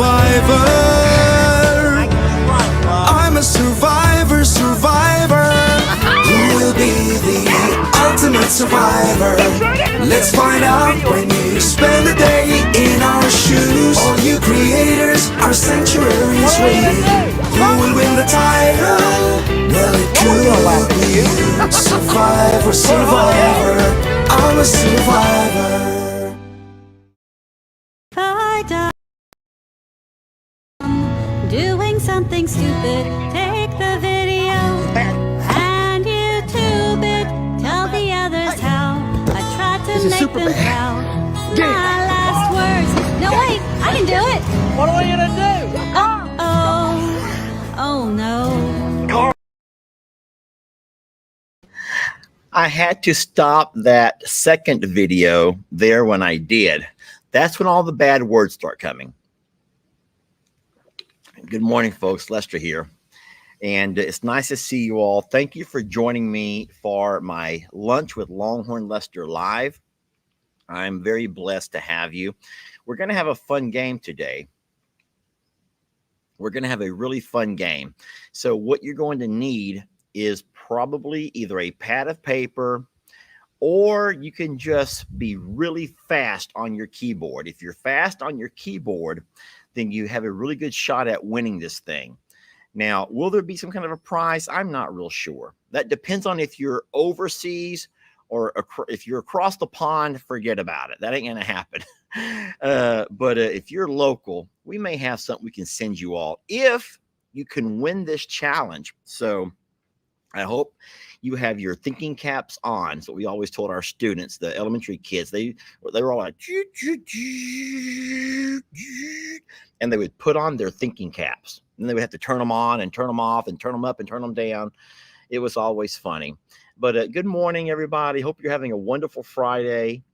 survivor. I'm a survivor, survivor. Who will be the ultimate survivor? Let's find out when you spend a day in our shoes. All you creators, our sanctuaries waiting. Who will win the title? Well, it could be you. Survivor, survivor. I'm a survivor. I die doing something stupid, take the video and YouTube it. Tell the others how I tried to make them proud. My last words. No, wait, I can do it. What are you gonna do? Oh no. I had to stop that second video there when I did. That's when all the bad words start coming. Good morning, folks. Lester here. And it's nice to see you all. Thank you for joining me for my Lunch with Longhorn Lester Live. I'm very blessed to have you. We're going to have a fun game today. We're going to have a really fun game. So what you're going to need is probably either a pad of paper, or you can just be really fast on your keyboard. If you're fast on your keyboard, then you have a really good shot at winning this thing. Now, will there be some kind of a prize? I'm not real sure. That depends on if you're overseas or if you're across the pond, forget about it. That ain't going to happen. But if you're local, we may have something we can send you all if you can win this challenge. So I hope you have your thinking caps on. So we always told our students, the elementary kids, they were all like, and they would put on their thinking caps. And they would have to turn them on and turn them off and turn them up and turn them down. It was always funny. But good morning, everybody. Hope you're having a wonderful Friday.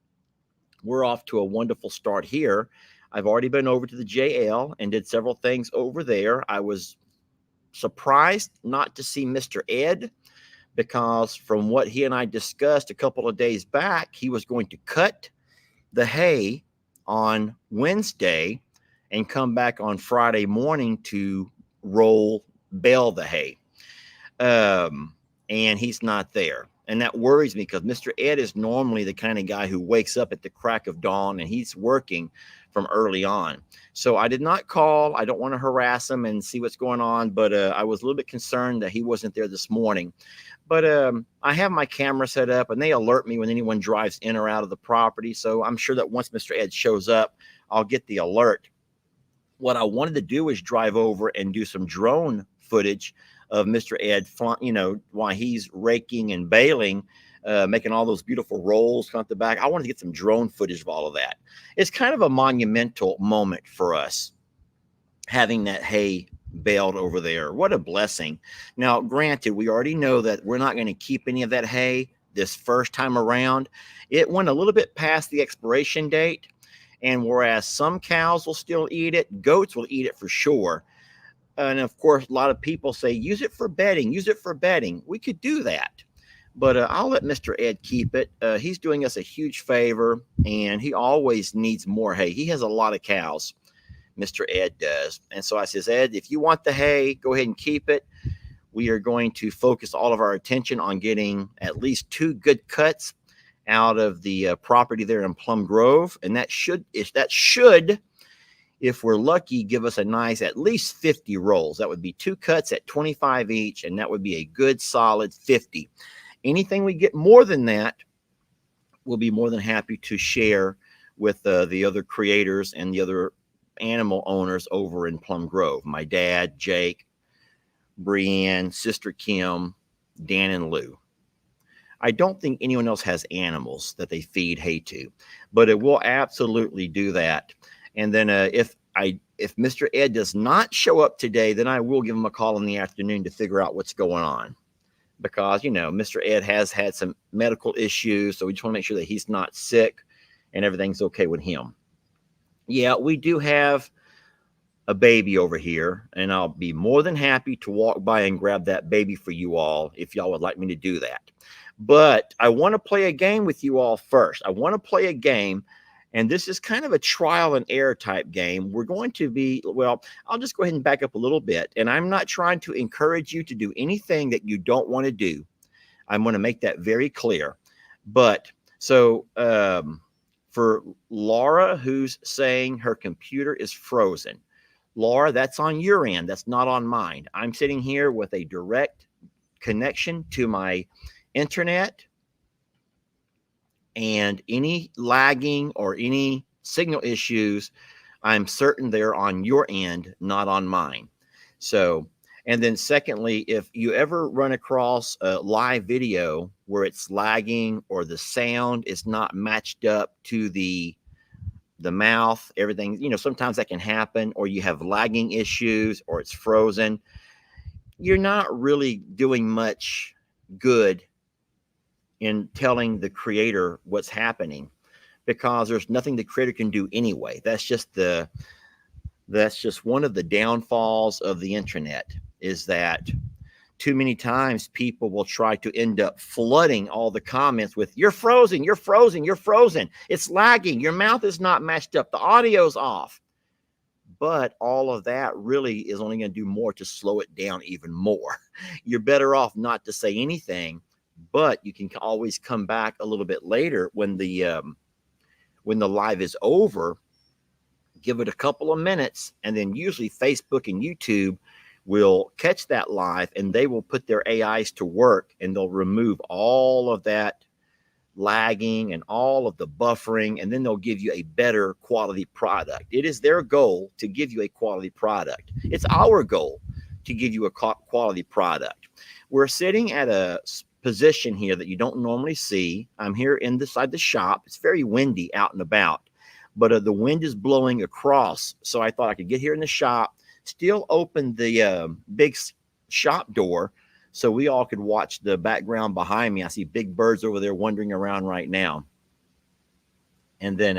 We're off to a wonderful start here. I've already been over to the JL and did several things over there. I was surprised not to see Mr. Ed, because from what he and I discussed a couple of days back, he was going to cut the hay on Wednesday and come back on Friday morning to bale the hay. And he's not there. And that worries me, because Mr. Ed is normally the kind of guy who wakes up at the crack of dawn, and he's working from early on. So I did not call. I don't want to harass him and see what's going on, but I was a little bit concerned that he wasn't there this morning. But I have my camera set up, and they alert me when anyone drives in or out of the property. So I'm sure that once Mr. Ed shows up, I'll get the alert. What I wanted to do is drive over and do some drone footage of Mr. Ed, while he's raking and baling, making all those beautiful rolls come out the back. I wanted to get some drone footage of all of that. It's kind of a monumental moment for us, having that hay baled over there. What a blessing. Now, granted, we already know that we're not going to keep any of that hay this first time around. It went a little bit past the expiration date, and whereas some cows will still eat it, goats will eat it for sure. And of course, a lot of people say, use it for bedding, use it for bedding. We could do that. But I'll let Mr. Ed keep it. He's doing us a huge favor, and he always needs more hay. He has a lot of cows, Mr. Ed does. And so I says, Ed, if you want the hay, go ahead and keep it. We are going to focus all of our attention on getting at least 2 good cuts out of the property there in Plum Grove. And that should, if we're lucky, give us a nice at least 50 rolls. That would be 2 cuts at 25 each, and that would be a good solid 50. Anything we get more than that, we'll be more than happy to share with the other creators and the other animal owners over in Plum Grove. My dad, Jake, Brienne, Sister Kim, Dan, and Lou. I don't think anyone else has animals that they feed hay to, but it will absolutely do that. And then if Mr. Ed does not show up today, then I will give him a call in the afternoon to figure out what's going on. Because, Mr. Ed has had some medical issues, so we just want to make sure that he's not sick and everything's okay with him. Yeah, we do have a baby over here, and I'll be more than happy to walk by and grab that baby for you all if y'all would like me to do that. But I want to play a game with you all first. I want to play a game. And this is kind of a trial and error type game. We're going to be, well, I'll just go ahead and back up a little bit. And I'm not trying to encourage you to do anything that you don't want to do. I'm going to make that very clear. But so for Laura, who's saying her computer is frozen, Laura, that's on your end. That's not on mine. I'm sitting here with a direct connection to my internet, and any lagging or any signal issues, I'm certain they're on your end, not on mine. So, and then secondly, if you ever run across a live video where it's lagging or the sound is not matched up to the mouth, everything, you know, sometimes that can happen, or you have lagging issues or it's frozen, you're not really doing much good in telling the creator what's happening, because there's nothing the creator can do anyway. That's just one of the downfalls of the internet, is that too many times people will try to end up flooding all the comments with "you're frozen, you're frozen, you're frozen, it's lagging, your mouth is not matched up, the audio's off." But all of that really is only going to do more to slow it down even more. You're better off not to say anything, but you can always come back a little bit later when the live is over, give it a couple of minutes, and then usually Facebook and YouTube will catch that live, and they will put their AIs to work, and they'll remove all of that lagging and all of the buffering, and then they'll give you a better quality product. It is their goal to give you a quality product. It's our goal to give you a quality product. We're sitting at a position here that you don't normally see. I'm here inside the shop. It's very windy out and about, but the wind is blowing across. So I thought I could get here in the shop, still open the big shop door so we all could watch the background behind me. I see big birds over there wandering around right now. And then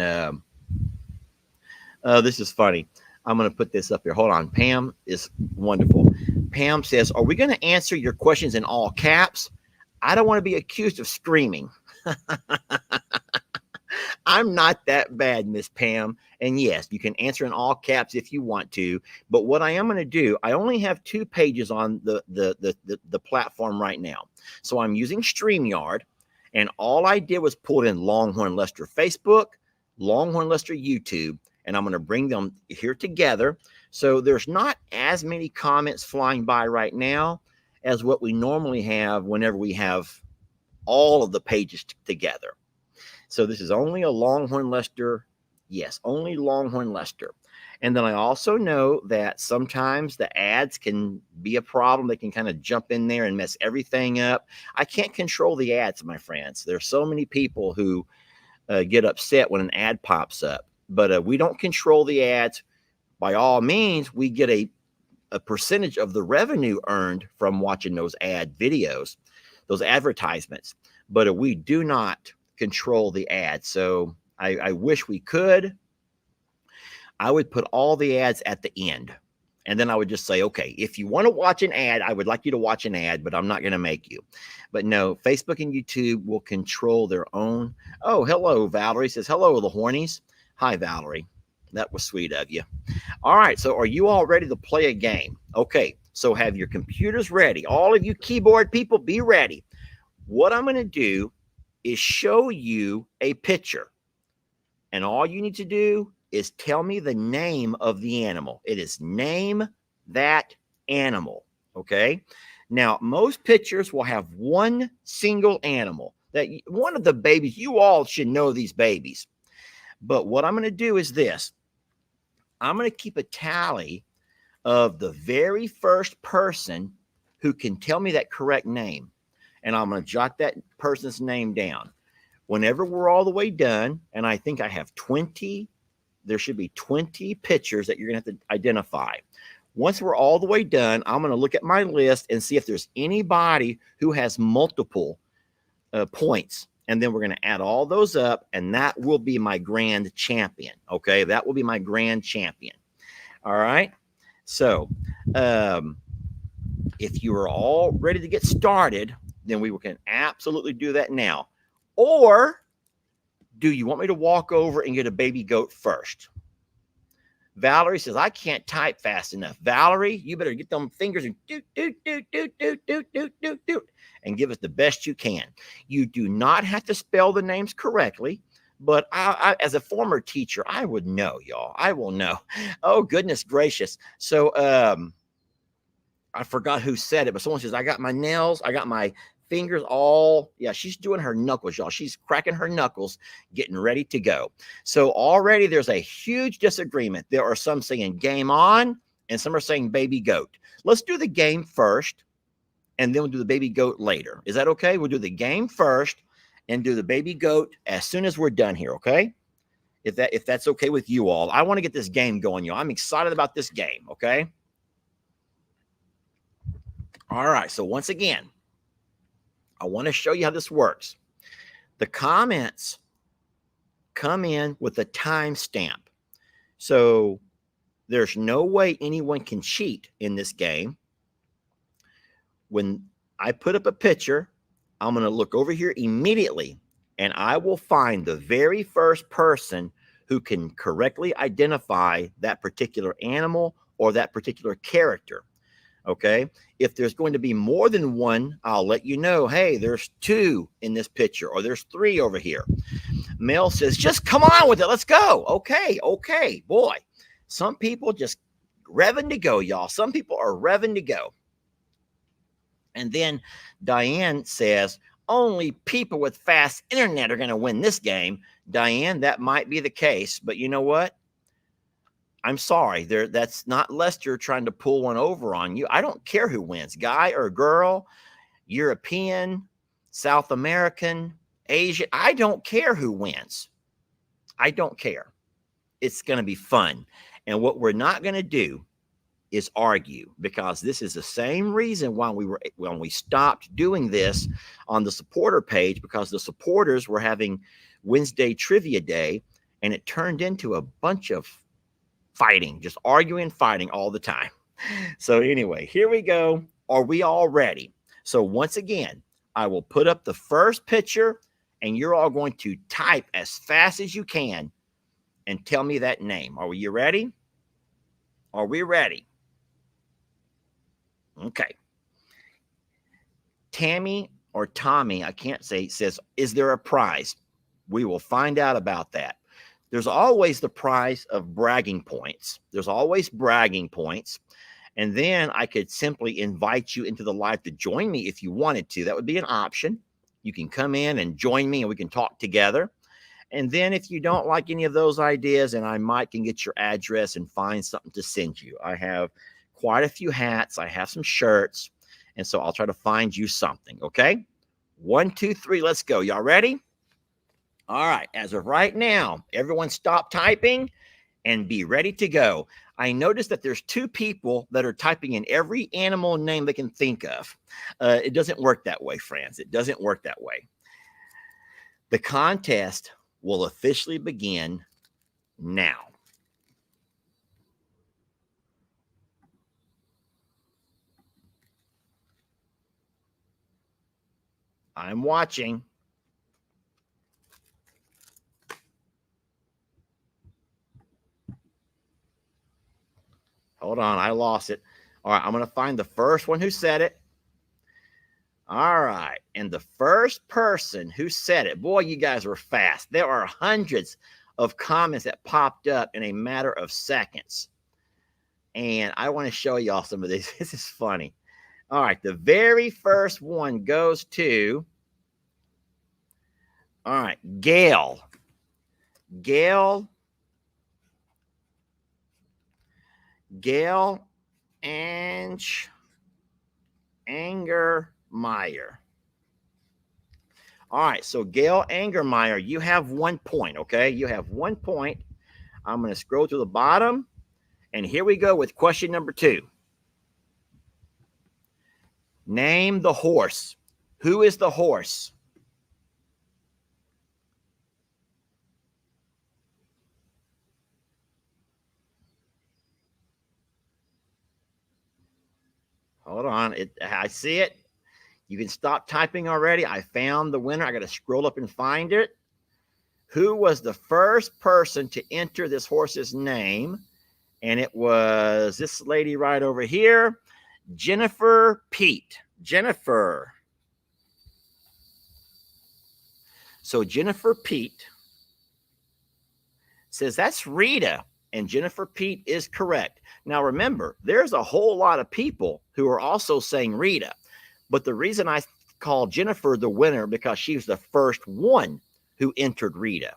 this is funny. I'm going to put this up here. Hold on. Pam is wonderful. Pam says, "Are we going to answer your questions in all caps? I don't want to be accused of screaming." I'm not that bad, Miss Pam. And yes, you can answer in all caps if you want to. But what I am going to do, I only have 2 pages on the platform right now. So I'm using StreamYard, and all I did was pull in Longhorn Lester Facebook, Longhorn Lester YouTube, and I'm going to bring them here together. So there's not as many comments flying by right now as what we normally have whenever we have all of the pages together. So this is only a Longhorn Lester. Yes, only Longhorn Lester. And then I also know that sometimes the ads can be a problem. They can kind of jump in there and mess everything up. I can't control the ads, my friends. There's so many people who get upset when an ad pops up. But we don't control the ads. By all means, we get a percentage of the revenue earned from watching those ad videos, those advertisements. But we do not control the ads. So I wish we could. I would put all the ads at the end, and then I would just say, okay, if you want to watch an ad, I would like you to watch an ad, but I'm not going to make you. But no, Facebook and YouTube will control their own. Oh, hello, Valerie says, "Hello, the hornies." Hi, Valerie. That was sweet of you. All right, so are you all ready to play a game? Okay, so have your computers ready. All of you keyboard people, be ready. What I'm going to do is show you a picture, and all you need to do is tell me the name of the animal. It is name that animal, okay? Now, most pictures will have one single animal. That one of the babies, you all should know these babies. But what I'm going to do is this. I'm going to keep a tally of the very first person who can tell me that correct name. And I'm going to jot that person's name down. Whenever we're all the way done, and I think I have 20, there should be 20 pictures that you're going to have to identify. Once we're all the way done, I'm going to look at my list and see if there's anybody who has multiple points. And then we're going to add all those up, and that will be my grand champion. Okay, that will be my grand champion. All right. So if you are all ready to get started, then we can absolutely do that now. Or Do you want me to walk over and get a baby goat first? Valerie says, I can't type fast enough. Valerie, you better get them fingers and do, and give us the best you can. You do not have to spell the names correctly, but I as a former teacher, I would know, y'all. I will know. Oh, goodness gracious. So I forgot who said it, but someone says, I got my nails, I got my fingers all, yeah, she's doing her knuckles, y'all. She's cracking her knuckles, getting ready to go. So already there's a huge disagreement. There are some saying game on, and some are saying baby goat. Let's do the game first, and then we'll do the baby goat later. Is that okay? We'll do the game first and do the baby goat as soon as we're done here, okay? If that's okay with you all. I want to get this game going, y'all. I'm excited about this game, okay? All right, so once again, I want to show you how this works. The comments come in with a timestamp. So there's no way anyone can cheat in this game. When I put up a picture, I'm going to look over here immediately, and I will find the very first person who can correctly identify that particular animal or that particular character. Okay. If there's going to be more than one, I'll let you know, hey, there's 2 in this picture, or there's 3 over here. Mel says, just come on with it. Let's go. Okay. Okay. Boy, some people just revving to go, y'all. Some people are revving to go. And then Diane says, only people with fast internet are going to win this game. Diane, that might be the case, but you know what? I'm sorry, that's not Lester trying to pull one over on you. I don't care who wins, guy or girl, European, South American, Asian. I don't care who wins. I don't care. It's going to be fun. And what we're not going to do is argue, because this is the same reason why when we stopped doing this on the supporter page, because the supporters were having Wednesday trivia day, and it turned into a bunch of fighting, just arguing and fighting all the time. So anyway, here we go. Are we all ready? So once again, I will put up the first picture, and you're all going to type as fast as you can and tell me that name. Are you ready? Are we ready? Okay. Tammy or Tommy, I can't say, says, is there a prize? We will find out about that. There's always the prize of bragging points. There's always bragging points. And then I could simply invite you into the live to join me if you wanted to. That would be an option. You can come in and join me and we can talk together. And then if you don't like any of those ideas, and I might can get your address and find something to send you. I have quite a few hats. I have some shirts. And so I'll try to find you something. Okay. 1, 2, 3. Let's go. Y'all ready? All right. As of right now, everyone stop typing and be ready to go. I noticed that there's 2 people that are typing in every animal name they can think of. It doesn't work that way, friends. It doesn't work that way. The contest will officially begin now. I'm watching. Hold on, I lost it. All right, I'm going to find the first one who said it. All right, and the first person who said it, boy, you guys were fast. There are hundreds of comments that popped up in a matter of seconds. And I want to show y'all some of these. This is funny. All right, the very first one goes to, all right, Gail. Gail and Angermeyer. All right, so Gail Angermeyer, you have 1 point, okay? You have 1 point. I'm going to scroll to the bottom, and here we go with question number 2. Name the horse. Who is the horse? Hold on. I see it. You can stop typing already. I found the winner. I got to scroll up and find it. Who was the first person to enter this horse's name? And it was this lady right over here, Jennifer Pete. Jennifer. So Jennifer Pete says that's Rita, and Jennifer Pete is correct. Now remember, there's a whole lot of people who are also saying Rita, but the reason I call Jennifer the winner because she was the first one who entered Rita.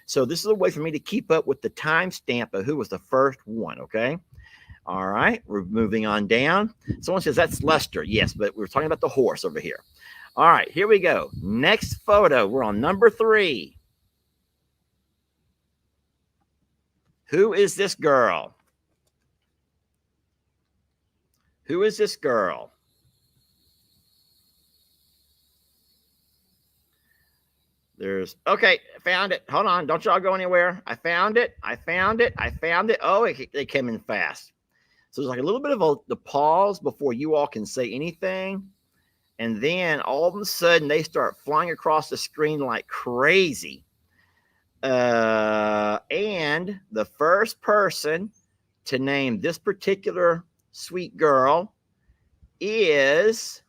So this is a way for me to keep up with the timestamp of who was the first one, okay? All right, we're moving on down. Someone says that's Lester. Yes, but we're talking about the horse over here. All right, here we go. Next photo. We're on number 3. Who is this girl? Who is this girl? Okay, found it. Hold on. Don't y'all go anywhere. I found it. I found it. I found it. Oh, they came in fast. So there's like a little bit of the pause before you all can say anything. And then all of a sudden they start flying across the screen like crazy. And the first person to name this particular sweet girl is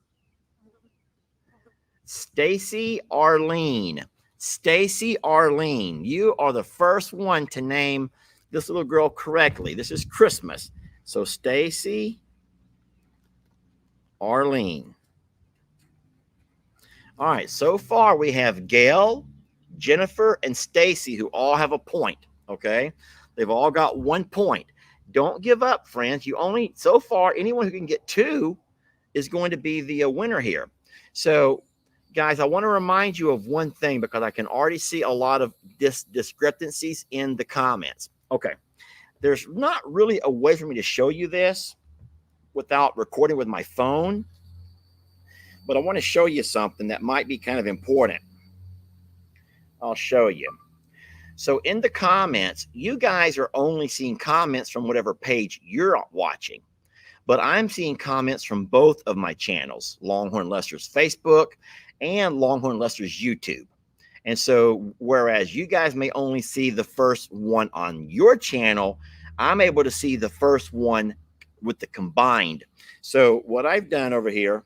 Stacy Arlene. Stacy Arlene, you are the first one to name this little girl correctly. This is Christmas. So Stacy Arlene. All right, so far we have Gail, Jennifer, and Stacy who all have a point, okay? They've all got 1 point. Don't give up, friends. You only, so far, anyone who can get 2 is going to be the winner here. So, guys, I want to remind you of one thing because I can already see a lot of discrepancies in the comments. Okay, there's not really a way for me to show you this without recording with my phone, but I want to show you something that might be kind of important. I'll show you. So in the comments, you guys are only seeing comments from whatever page you're watching, but I'm seeing comments from both of my channels, Longhorn Lester's Facebook and Longhorn Lester's YouTube. And so whereas you guys may only see the first one on your channel, I'm able to see the first one with the combined. So what I've done over here,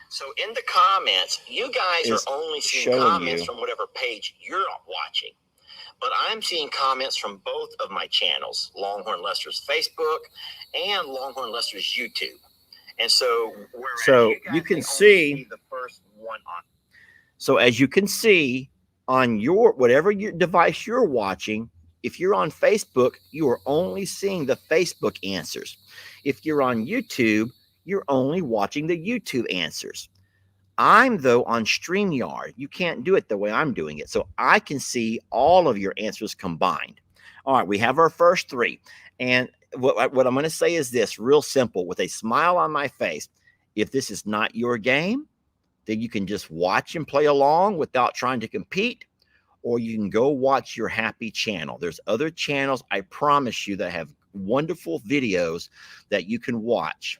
so in the comments, you guys are only seeing comments from whatever page you're watching, but I'm seeing comments from both of my channels, Longhorn Lester's Facebook and Longhorn Lester's YouTube. And so, you can see the first one on. So as you can see on your whatever your device you're watching, if you're on Facebook, you are only seeing the Facebook answers. If you're on YouTube, you're only watching the YouTube answers. I'm, though, on StreamYard. You can't do it the way I'm doing it. So I can see all of your answers combined. All right, we have our first 3. And what I'm going to say is this, real simple, with a smile on my face. If this is not your game, then you can just watch and play along without trying to compete, or you can go watch your happy channel. There's other channels, I promise you, that have wonderful videos that you can watch.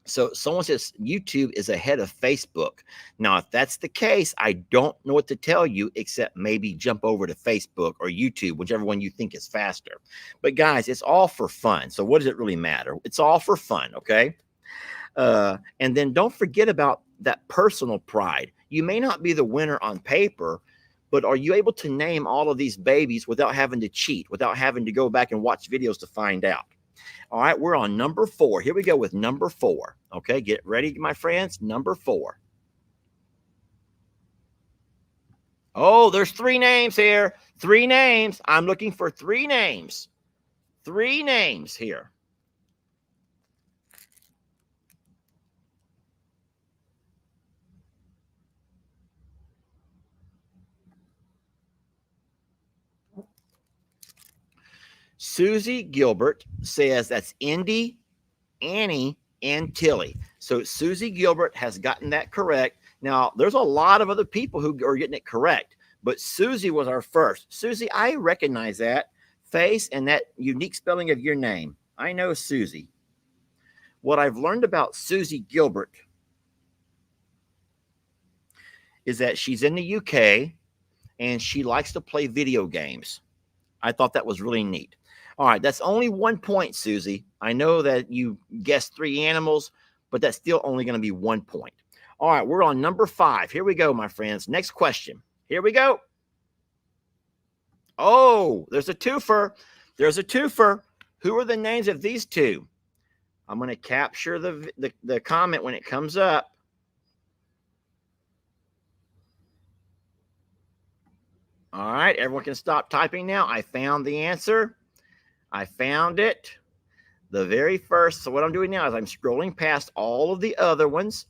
So someone says YouTube is ahead of Facebook. Now, if that's the case, I don't know what to tell you except maybe jump over to Facebook or YouTube, whichever one you think is faster. But guys, it's all for fun. So what does it really matter? It's all for fun, okay? And then don't forget about that personal pride. You may not be the winner on paper, but are you able to name all of these babies without having to cheat, without having to go back and watch videos to find out? All right, we're on number 4. Here we go with number 4. Okay, get ready, my friends. Number 4. Oh, there's 3 names here. 3 names. I'm looking for 3 names. 3 names here. Susie Gilbert says that's Indy, Annie, and Tilly. So Susie Gilbert has gotten that correct. Now, there's a lot of other people who are getting it correct, but Susie was our first. Susie, I recognize that face and that unique spelling of your name. I know Susie. What I've learned about Susie Gilbert is that she's in the UK and she likes to play video games. I thought that was really neat. All right, that's only 1 point, Susie. I know that you guessed 3 animals, but that's still only going to be 1 point. All right, we're on number 5. Here we go, my friends. Next question. Here we go. Oh, there's a twofer. There's a twofer. Who are the names of these two? I'm going to capture the comment when it comes up. All right, everyone can stop typing now. I found the answer. I found it. The very first. So what I'm doing now is I'm scrolling past all of the other ones.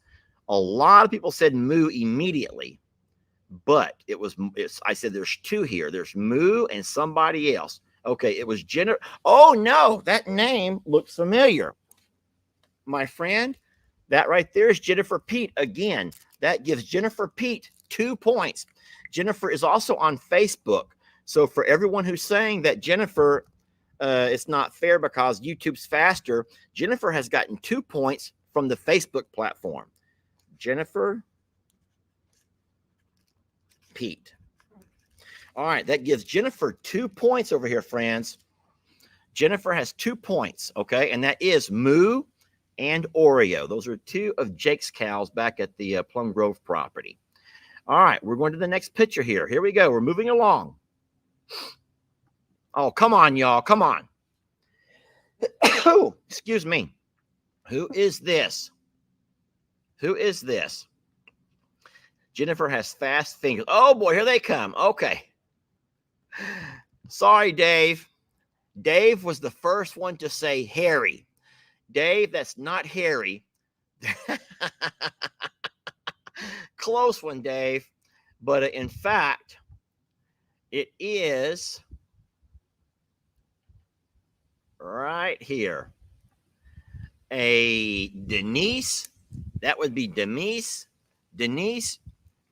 A lot of people said moo immediately, but I said there's 2 here. There's moo and somebody else. Okay, it was Jennifer. Oh no, that name looks familiar. My friend, that right there is Jennifer Pete again. That gives Jennifer Pete 2 points. Jennifer is also on Facebook. So for everyone who's saying that Jennifer, it's not fair because YouTube's faster, Jennifer has gotten 2 points from the Facebook platform. Jennifer Pete. All right, that gives Jennifer 2 points over here, friends. Jennifer has 2 points, okay? And that is Moo and Oreo. Those are 2 of Jake's cows back at the Plum Grove property. All right, we're going to the next picture here. Here we go. We're moving along. Oh, come on, y'all. Come on. Oh, excuse me. Who is this? Who is this? Jennifer has fast fingers. Oh, boy, here they come. Okay. Sorry, Dave. Dave was the first one to say Harry. Dave, that's not Harry. Close one, Dave. But in fact, it is right here. A Denise. That would be Denise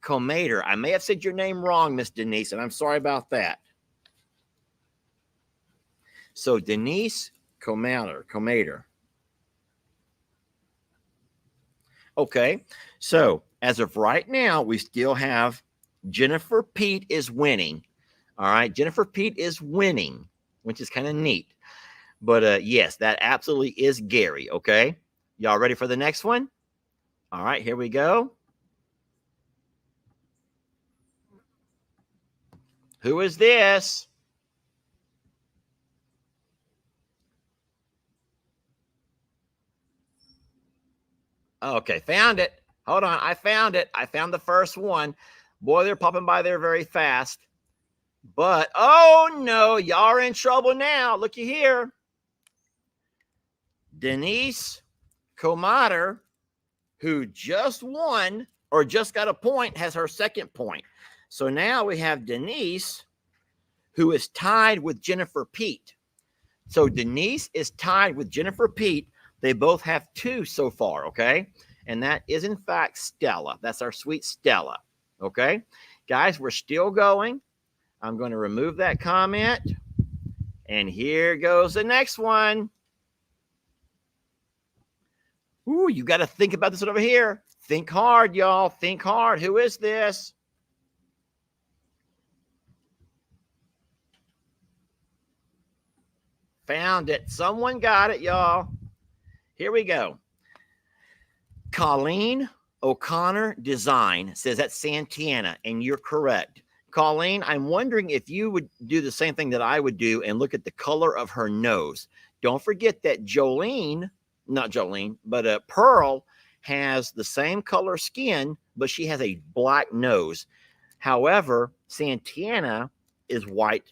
Comater. I may have said your name wrong, Miss Denise, and I'm sorry about that. So Denise Comater. Okay, so as of right now, we still have Jennifer Pete is winning. All right, Jennifer Pete is winning, which is kind of neat. But yes, that absolutely is Gary. Okay, y'all ready for the next one? All right, here we go. Who is this? Okay, found it. Hold on, I found it. I found the first one. Boy, they're popping by there very fast. But, oh no, y'all are in trouble now. Looky here. Denise Comater, who just won or just got a point, has her second point. So now we have Denise, who is tied with Jennifer Pete. So Denise is tied with Jennifer Pete. They both have 2 so far, okay? And that is, in fact, Stella. That's our sweet Stella, okay? Guys, we're still going. I'm going to remove that comment. And here goes the next one. Ooh, you got to think about this one over here. Think hard, y'all. Think hard. Who is this? Found it. Someone got it, y'all. Here we go. Colleen O'Connor Design says that's Santana, and you're correct. Colleen, I'm wondering if you would do the same thing that I would do and look at the color of her nose. Don't forget that Pearl has the same color skin, but she has a black nose. However, Santana is white,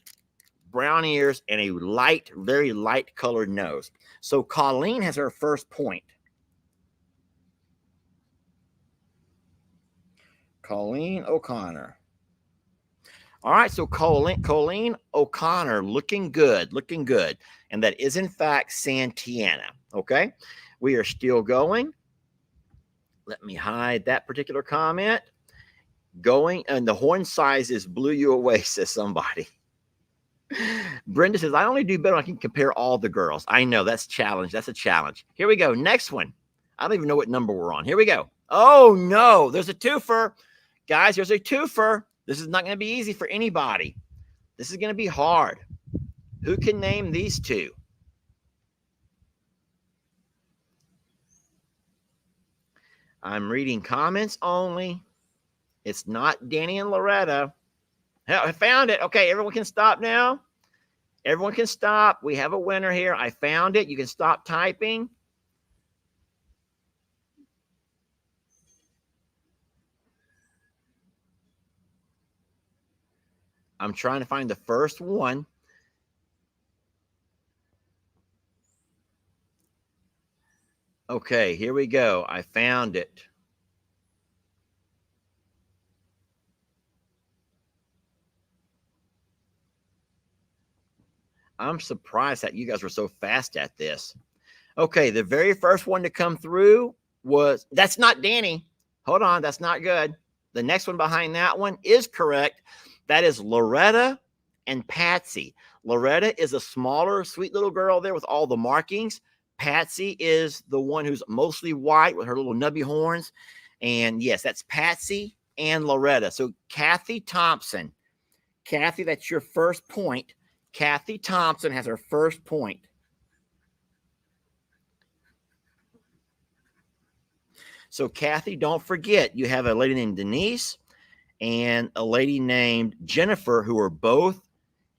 brown ears, and a light, very light colored nose. So Colleen has her first point. Colleen O'Connor. All right, so Colleen O'Connor looking good. And that is, in fact, Santana, okay? We are still going. Let me hide that particular comment. Going, and the horn sizes blew you away, says somebody. Brenda says, I only do better when I can compare all the girls. I know, that's a challenge. That's a challenge. Here we go. Next one. I don't even know what number we're on. Here we go. Oh, no, there's a twofer. Guys, there's a twofer. This is not going to be easy for anybody. This is going to be hard. Who can name these two? I'm reading comments only. It's not Danny and Loretta. Hell, I found it. Okay, everyone can stop now. Everyone can stop. We have a winner here. I found it. You can stop typing. I'm trying to find the first one. Okay, here we go. I found it. I'm surprised that you guys were so fast at this. Okay, the very first one to come through was, that's not Danny. Hold on, that's not good. The next one behind that one is correct. That is Loretta and Patsy. Loretta is a smaller, sweet little girl there with all the markings. Patsy is the one who's mostly white with her little nubby horns. And yes, that's Patsy and Loretta. So Kathy Thompson. Kathy, that's your first point. Kathy Thompson has her first point. So Kathy, don't forget, you have a lady named Denise and a lady named Jennifer who are both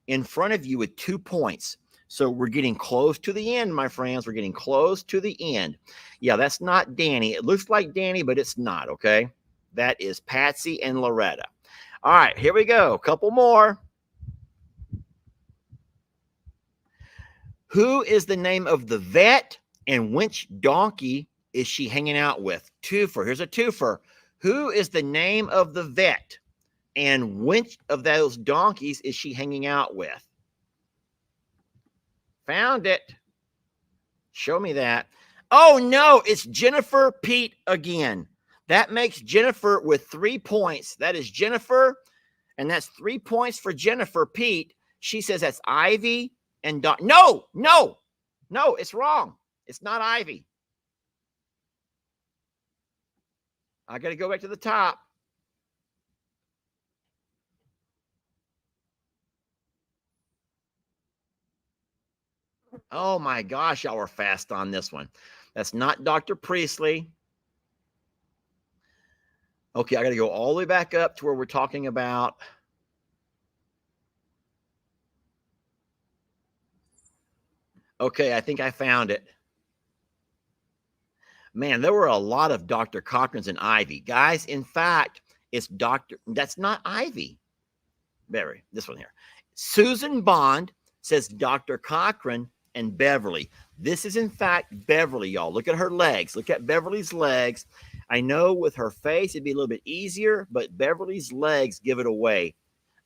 in front of you with 2 points. So we're getting close to the end, my friends. We're getting close to the end. Yeah, that's not Danny. It looks like Danny, but it's not, okay? That is Patsy and Loretta. All right, here we go. A couple more. Who is the name of the vet and which donkey is she hanging out with? Twofer. Here's a twofer. Who is the name of the vet and which of those donkeys is she hanging out with? Found it. Show me that. Oh, no, it's Jennifer Pete again. That makes Jennifer with 3 points. That is Jennifer, and that's 3 points for Jennifer Pete. She says that's Ivy and Don. No, it's wrong. It's not Ivy. I got to go back to the top. Oh my gosh, y'all were fast on this one. That's not Dr. Priestley. Okay, I got to go all the way back up to where we're talking about. Okay, I think I found it. Man, there were a lot of Dr. Cochran's and Ivy. Guys, in fact, it's that's not Ivy. Barry, this one here. Susan Bond says Dr. Cochran and Beverly. This is, in fact, Beverly, y'all. Look at her legs. Look at Beverly's legs. I know with her face, it'd be a little bit easier, but Beverly's legs give it away.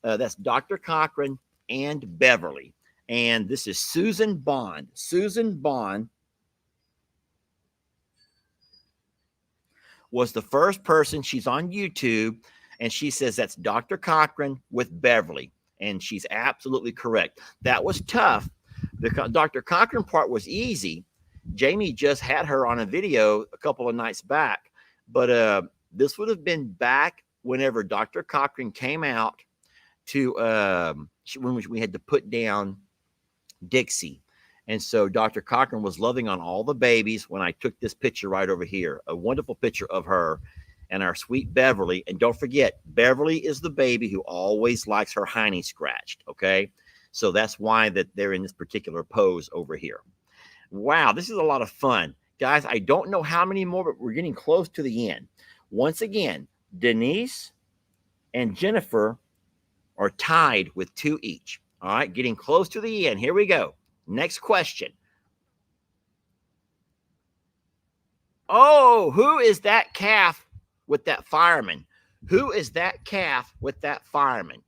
That's Dr. Cochran and Beverly. And this is Susan Bond. Susan Bond was the first person. She's on YouTube, and she says that's Dr. Cochran with Beverly. And she's absolutely correct. That was tough. The Dr. Cochran part was easy. Jamie just had her on a video a couple of nights back. But this would have been back whenever Dr. Cochran came out to when we had to put down Dixie. And so Dr. Cochran was loving on all the babies when I took this picture right over here, a wonderful picture of her and our sweet Beverly. And don't forget, Beverly is the baby who always likes her hiney scratched, okay? So that's why that they're in this particular pose over here. Wow, this is a lot of fun. Guys, I don't know how many more, but we're getting close to the end. Once again, Denise and Jennifer are tied with 2 each. All right, getting close to the end. Here we go. Next question. Oh, who is that calf with that fireman? Who is that calf with that fireman?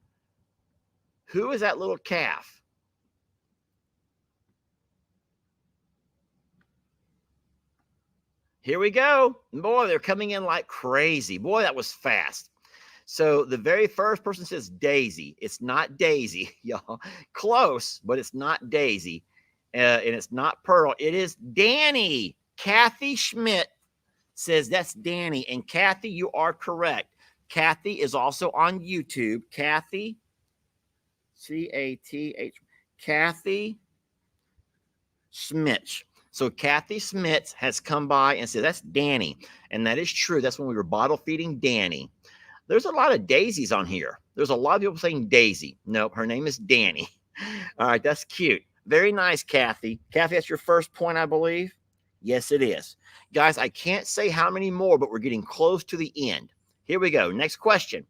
Who is that little calf? Here we go. Boy, they're coming in like crazy. Boy, that was fast. So the very first person says Daisy. It's not Daisy, y'all. Close, but it's not Daisy. And it's not Pearl. It is Danny. Kathy Schmidt says that's Danny. And Kathy, you are correct. Kathy is also on YouTube. Kathy, C-A-T-H, Kathy Smits. So Kathy Smits has come by and said, that's Danny. And that is true. That's when we were bottle feeding Danny. There's a lot of daisies on here. There's a lot of people saying Daisy. Nope, her name is Danny. All right, that's cute. Very nice, Kathy. Kathy, that's your first point, I believe. Yes, it is. Guys, I can't say how many more, but we're getting close to the end. Here we go. Next question.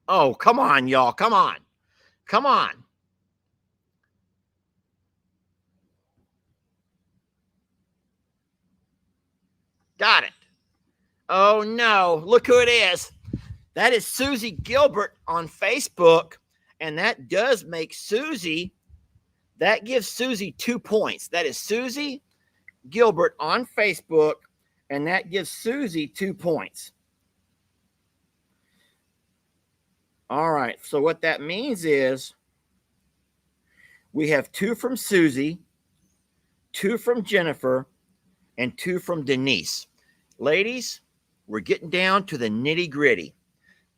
Oh, come on, y'all. Come on. Come on. Got it. Oh, no. Look who it is. That is Susie Gilbert on Facebook. And that does make Susie, that gives Susie 2 points. That is Susie Gilbert on Facebook. And that gives Susie 2 points. All right. So what that means is we have 2 from Susie, 2 from Jennifer, and 2 from Denise. Ladies, we're getting down to the nitty gritty.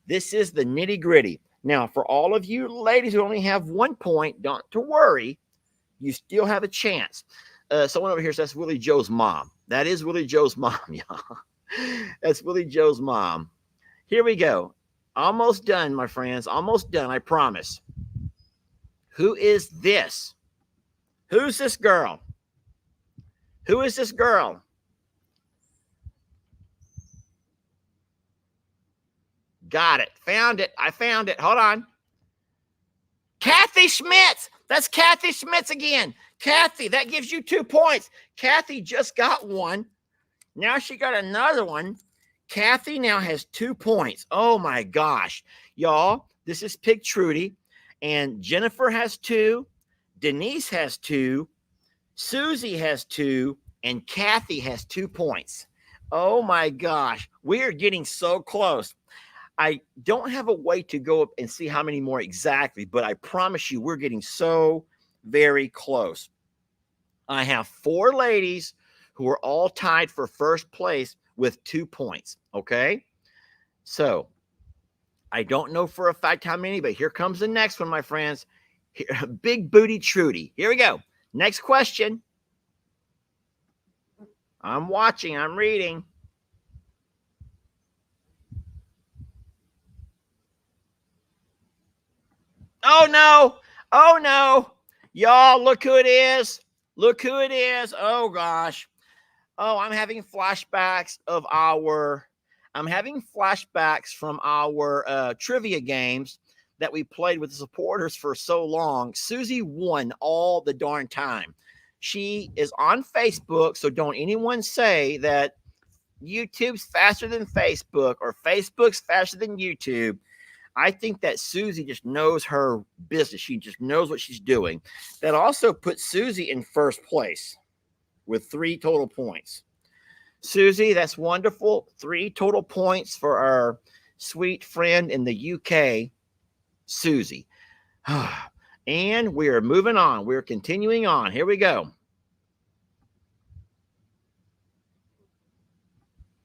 This is the nitty gritty. Now, for all of you ladies who only have 1 point, don't to worry. You still have a chance. Someone over here says that's Willie Joe's mom. That is Willie Joe's mom, y'all. That's Willie Joe's mom. Here we go. Almost done, my friends. Almost done, I promise. Who is this? Who's this girl? Who is this girl? Got it. Found it. I found it. Hold on. Kathy Schmitz. That's Kathy Schmitz again. Kathy, that gives you 2 points. Kathy just got 1. Now she got another one. Kathy now has 2 points. Oh my gosh. Y'all, this is Pig Trudy. And Jennifer has 2. Denise has 2. Susie has 2. And Kathy has 2 points. Oh my gosh. We are getting so close. I don't have a way to go up and see how many more exactly, but I promise you we're getting so very close. I have 4 ladies who are all tied for first place with 2 points, okay? So I don't know for a fact how many, but here comes the next one, my friends. Big Booty Trudy. Here we go. Next question. I'm watching. I'm reading. Oh, no. Oh, no. Y'all, look who it is. Look who it is. Oh, gosh. Oh, I'm having flashbacks from our trivia games that we played with the supporters for so long. Susie won all the darn time. She is on Facebook, so don't anyone say that YouTube's faster than Facebook or Facebook's faster than YouTube. I think that Susie just knows her business. She just knows what she's doing. That also puts Susie in first place with 3 total points. Susie, that's wonderful. 3 total points for our sweet friend in the UK, Susie. And we are moving on. We're continuing on. Here we go.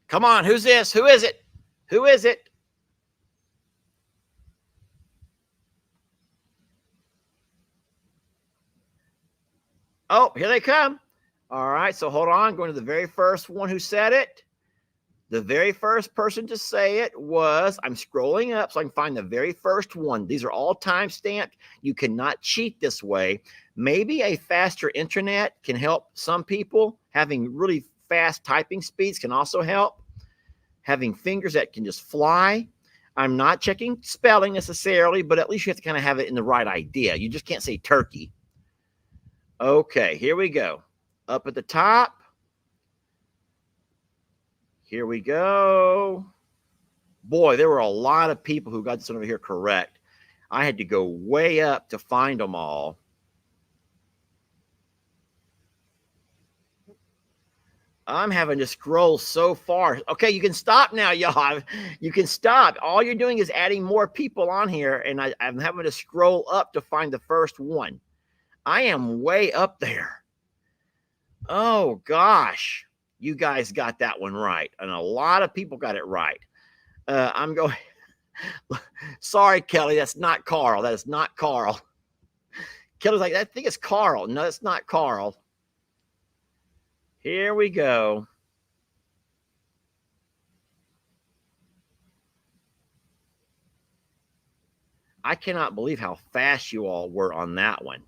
Come on. Who's this? Who is it? Who is it? Oh, here they come. All right, so hold on. Going to the very first one who said it. The very first person to say it was, I'm scrolling up so I can find the very first one. These are all time stamped. You cannot cheat this way. Maybe a faster internet can help some people. Having really fast typing speeds can also help. Having fingers that can just fly. I'm not checking spelling necessarily, but at least you have to kind of have it in the right idea. You just can't say turkey. Okay, here we go. Up at the top. Here we go. Boy, there were a lot of people who got this one over here correct. I had to go way up to find them all. I'm having to scroll so far. Okay, you can stop now, y'all. You can stop. All you're doing is adding more people on here, and I'm having to scroll up to find the first one. I am way up there. Oh, gosh. You guys got that one right. And a lot of people got it right. I'm going. Sorry, Kelly, that's not Carl. That is not Carl. Kelly's like, I think it's Carl. No, it's not Carl. Here we go. I cannot believe how fast you all were on that one.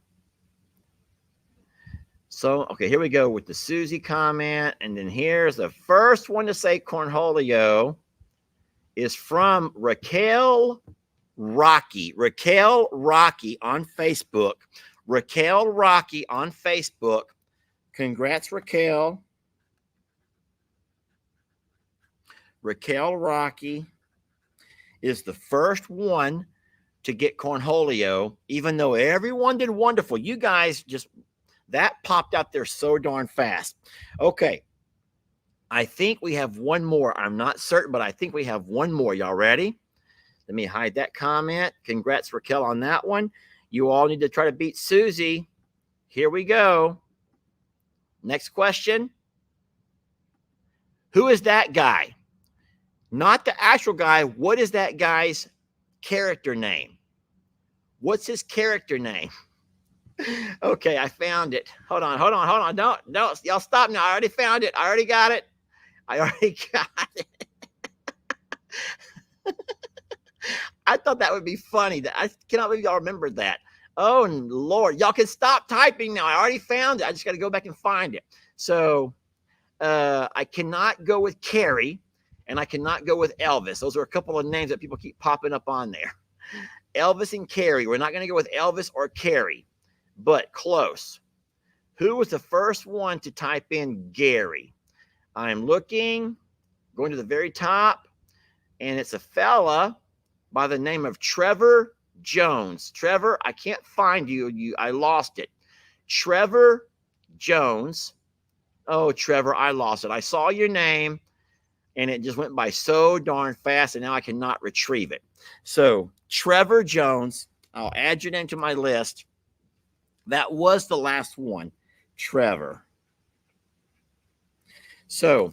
So, okay, here we go with the Susie comment. And then here's the first one to say Cornholio is from Raquel Rocky. Raquel Rocky on Facebook. Raquel Rocky on Facebook. Congrats, Raquel. Raquel Rocky is the first one to get Cornholio, even though everyone did wonderful. You guys just, that popped out there so darn fast. Okay. I think we have one more. I'm not certain, but I think we have one more. Y'all ready? Let me hide that comment. Congrats, Raquel, on that one. You all need to try to beat Susie. Here we go. Next question. Who is that guy? Not the actual guy. What is that guy's character name? What's his character name? Okay, I found it. Hold on. Don't. Y'all stop now. I already found it. I already got it. I thought that would be funny. I cannot believe y'all remembered that. Oh, Lord. Y'all can stop typing now. I already found it. I just got to go back and find it. So I cannot go with Carrie, and I cannot go with Elvis. Those are a couple of names that people keep popping up on there. Elvis and Carrie. We're not going to go with Elvis or Carrie, but close. Who was the first one to type in Gary? I'm looking, going to the very top, and it's a fella by the name of Trevor Jones. Trevor, I can't find you. I lost it. Trevor Jones. Oh, Trevor, I lost it. I saw your name, and it just went by so darn fast, and now I cannot retrieve it. So, Trevor Jones, I'll add your name to my list. That was the last one, Trevor. So,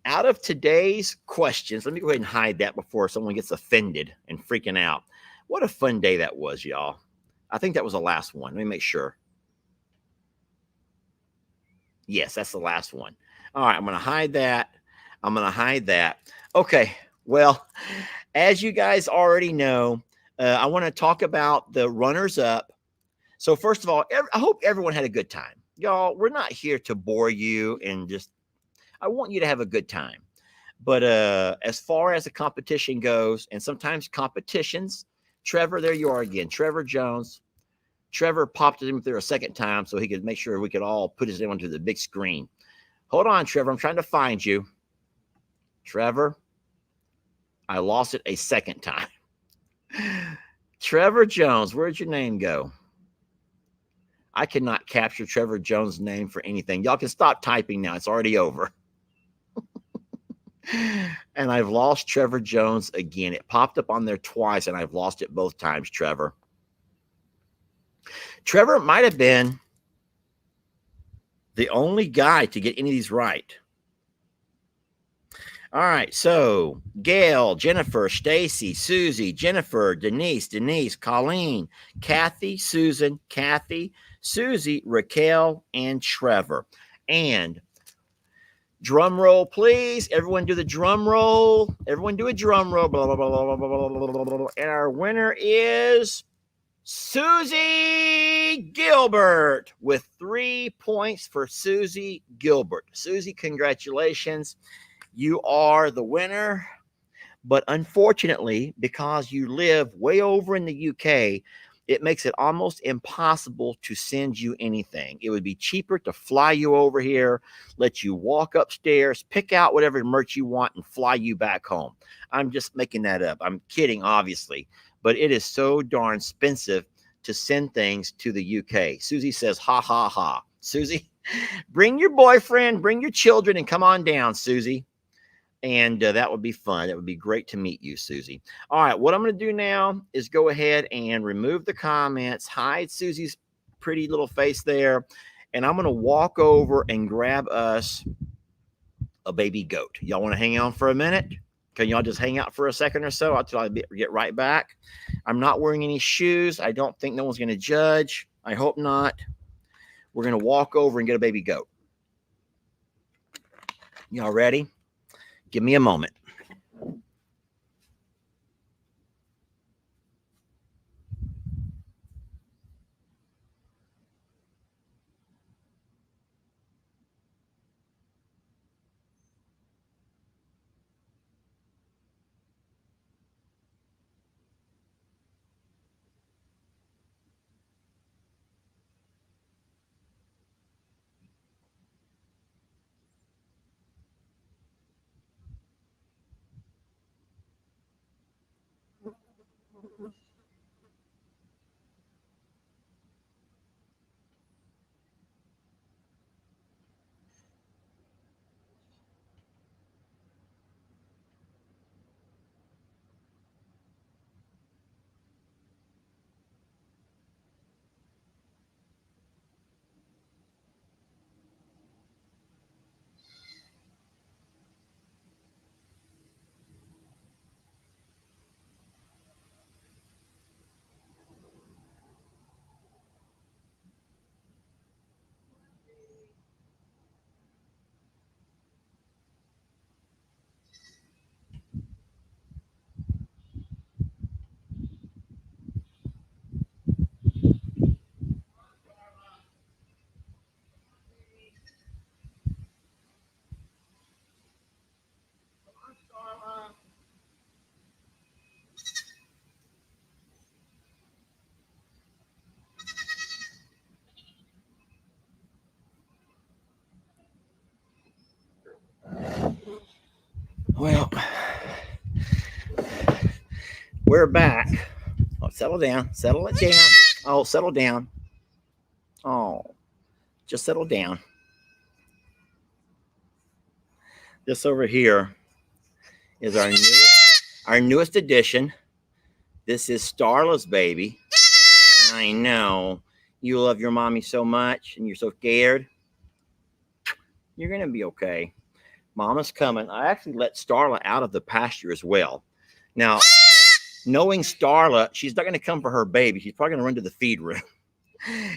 out of today's questions, let me go ahead and hide that before someone gets offended and freaking out. What a fun day that was, y'all. I think that was the last one. Let me make sure. Yes, that's the last one. All right, I'm going to hide that. Okay, well, as you guys already know, I want to talk about the runners-up. So first of all, I hope everyone had a good time. Y'all, we're not here to bore you and just, I want you to have a good time. But as far as the competition goes, and sometimes competitions, Trevor, there you are again, Trevor Jones. Trevor popped him through a second time so he could make sure we could all put his name onto the big screen. Hold on, Trevor. I'm trying to find you. Trevor, I lost it a second time. Trevor Jones, where'd your name go? I cannot capture Trevor Jones' name for anything. Y'all can stop typing now. It's already over. And I've lost Trevor Jones again. It popped up on there twice, and I've lost it both times, Trevor. Trevor might have been the only guy to get any of these right. All right, so Gail, Jennifer, Stacy, Susie, Jennifer, Denise, Colleen, Kathy, Susan, Kathy, Susie, Raquel, and Trevor. And drum roll, please. Everyone do the drum roll. Everyone do a drum roll. Blah, blah, blah, blah, blah, blah, blah, blah. And our winner is Susie Gilbert with 3 points for Susie Gilbert. Susie, congratulations. You are the winner. But unfortunately, because you live way over in the UK, it makes it almost impossible to send you anything. It would be cheaper to fly you over here, let you walk upstairs, pick out whatever merch you want, and fly you back home. I'm just making that up. I'm kidding, obviously. But it is so darn expensive to send things to the UK. Susie says, ha, ha, ha. Susie, bring your boyfriend, bring your children, and come on down, Susie. And that would be fun. That would be great to meet you, Susie. All right, what I'm going to do now is go ahead and remove the comments, hide Susie's pretty little face there, and I'm going to walk over and grab us a baby goat. Y'all want to hang on for a minute? Can y'all just hang out for a second or so until I get right back? I'm not wearing any shoes. I don't think no one's going to judge. I hope not. We're going to walk over and get a baby goat. Y'all ready? Give me a moment. Well, we're back. Oh, settle down. Settle it down. Oh, settle down. Oh, just settle down. This over here is our newest addition. This is Starla's baby. I know. You love your mommy so much and you're so scared. You're going to be okay. Mama's coming. I actually let Starla out of the pasture as well. Now, knowing Starla, she's not going to come for her baby. She's probably going to run to the feed room.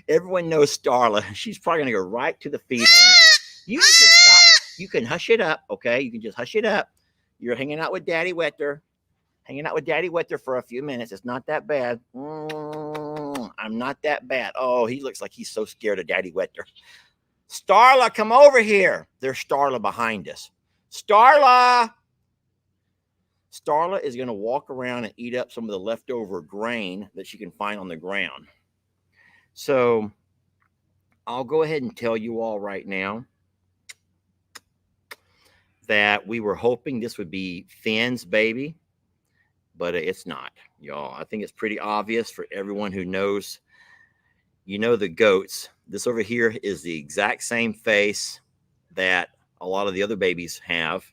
Everyone knows Starla. She's probably going to go right to the feed room. You can just stop. You can hush it up, okay? You can just hush it up. You're hanging out with Daddy Wetter. Hanging out with Daddy Wetter for a few minutes. It's not that bad. I'm not that bad. Oh, he looks like he's so scared of Daddy Wetter. Starla, come over here. There's Starla behind us. Starla! Starla is going to walk around and eat up some of the leftover grain that she can find on the ground. So I'll go ahead and tell you all right now that we were hoping this would be Finn's baby, but it's not, y'all. I think it's pretty obvious for everyone who knows, you know, the goats. This over here is the exact same face that a lot of the other babies have.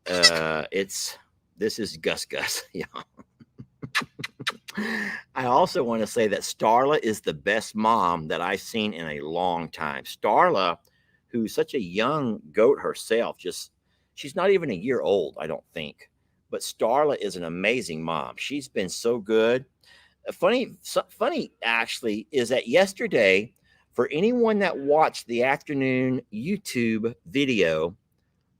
This is Gus. Yeah. I also want to say that Starla is the best mom that I've seen in a long time. Starla, who's such a young goat herself, she's not even a year old, I don't think. But Starla is an amazing mom. She's been so good. Funny actually is that yesterday, for anyone that watched the afternoon YouTube video,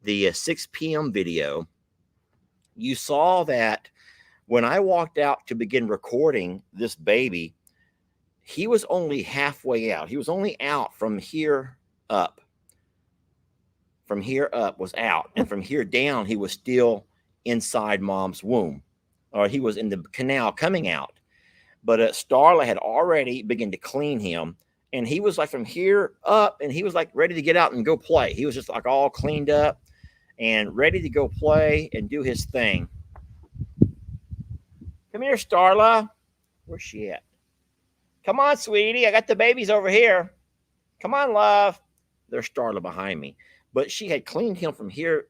the 6 p.m. video, you saw that when I walked out to begin recording this baby, he was only halfway out. He was only out from here up. From here up was out. And from here down, he was still inside mom's womb. Or he was in the canal coming out. But Starla had already begun to clean him. And he was like from here up, and he was like ready to get out and go play. He was just like all cleaned up and ready to go play and do his thing. Come here, Starla. Where's she at? Come on, sweetie. I got the babies over here. Come on, love. There's Starla behind me. But she had cleaned him from here.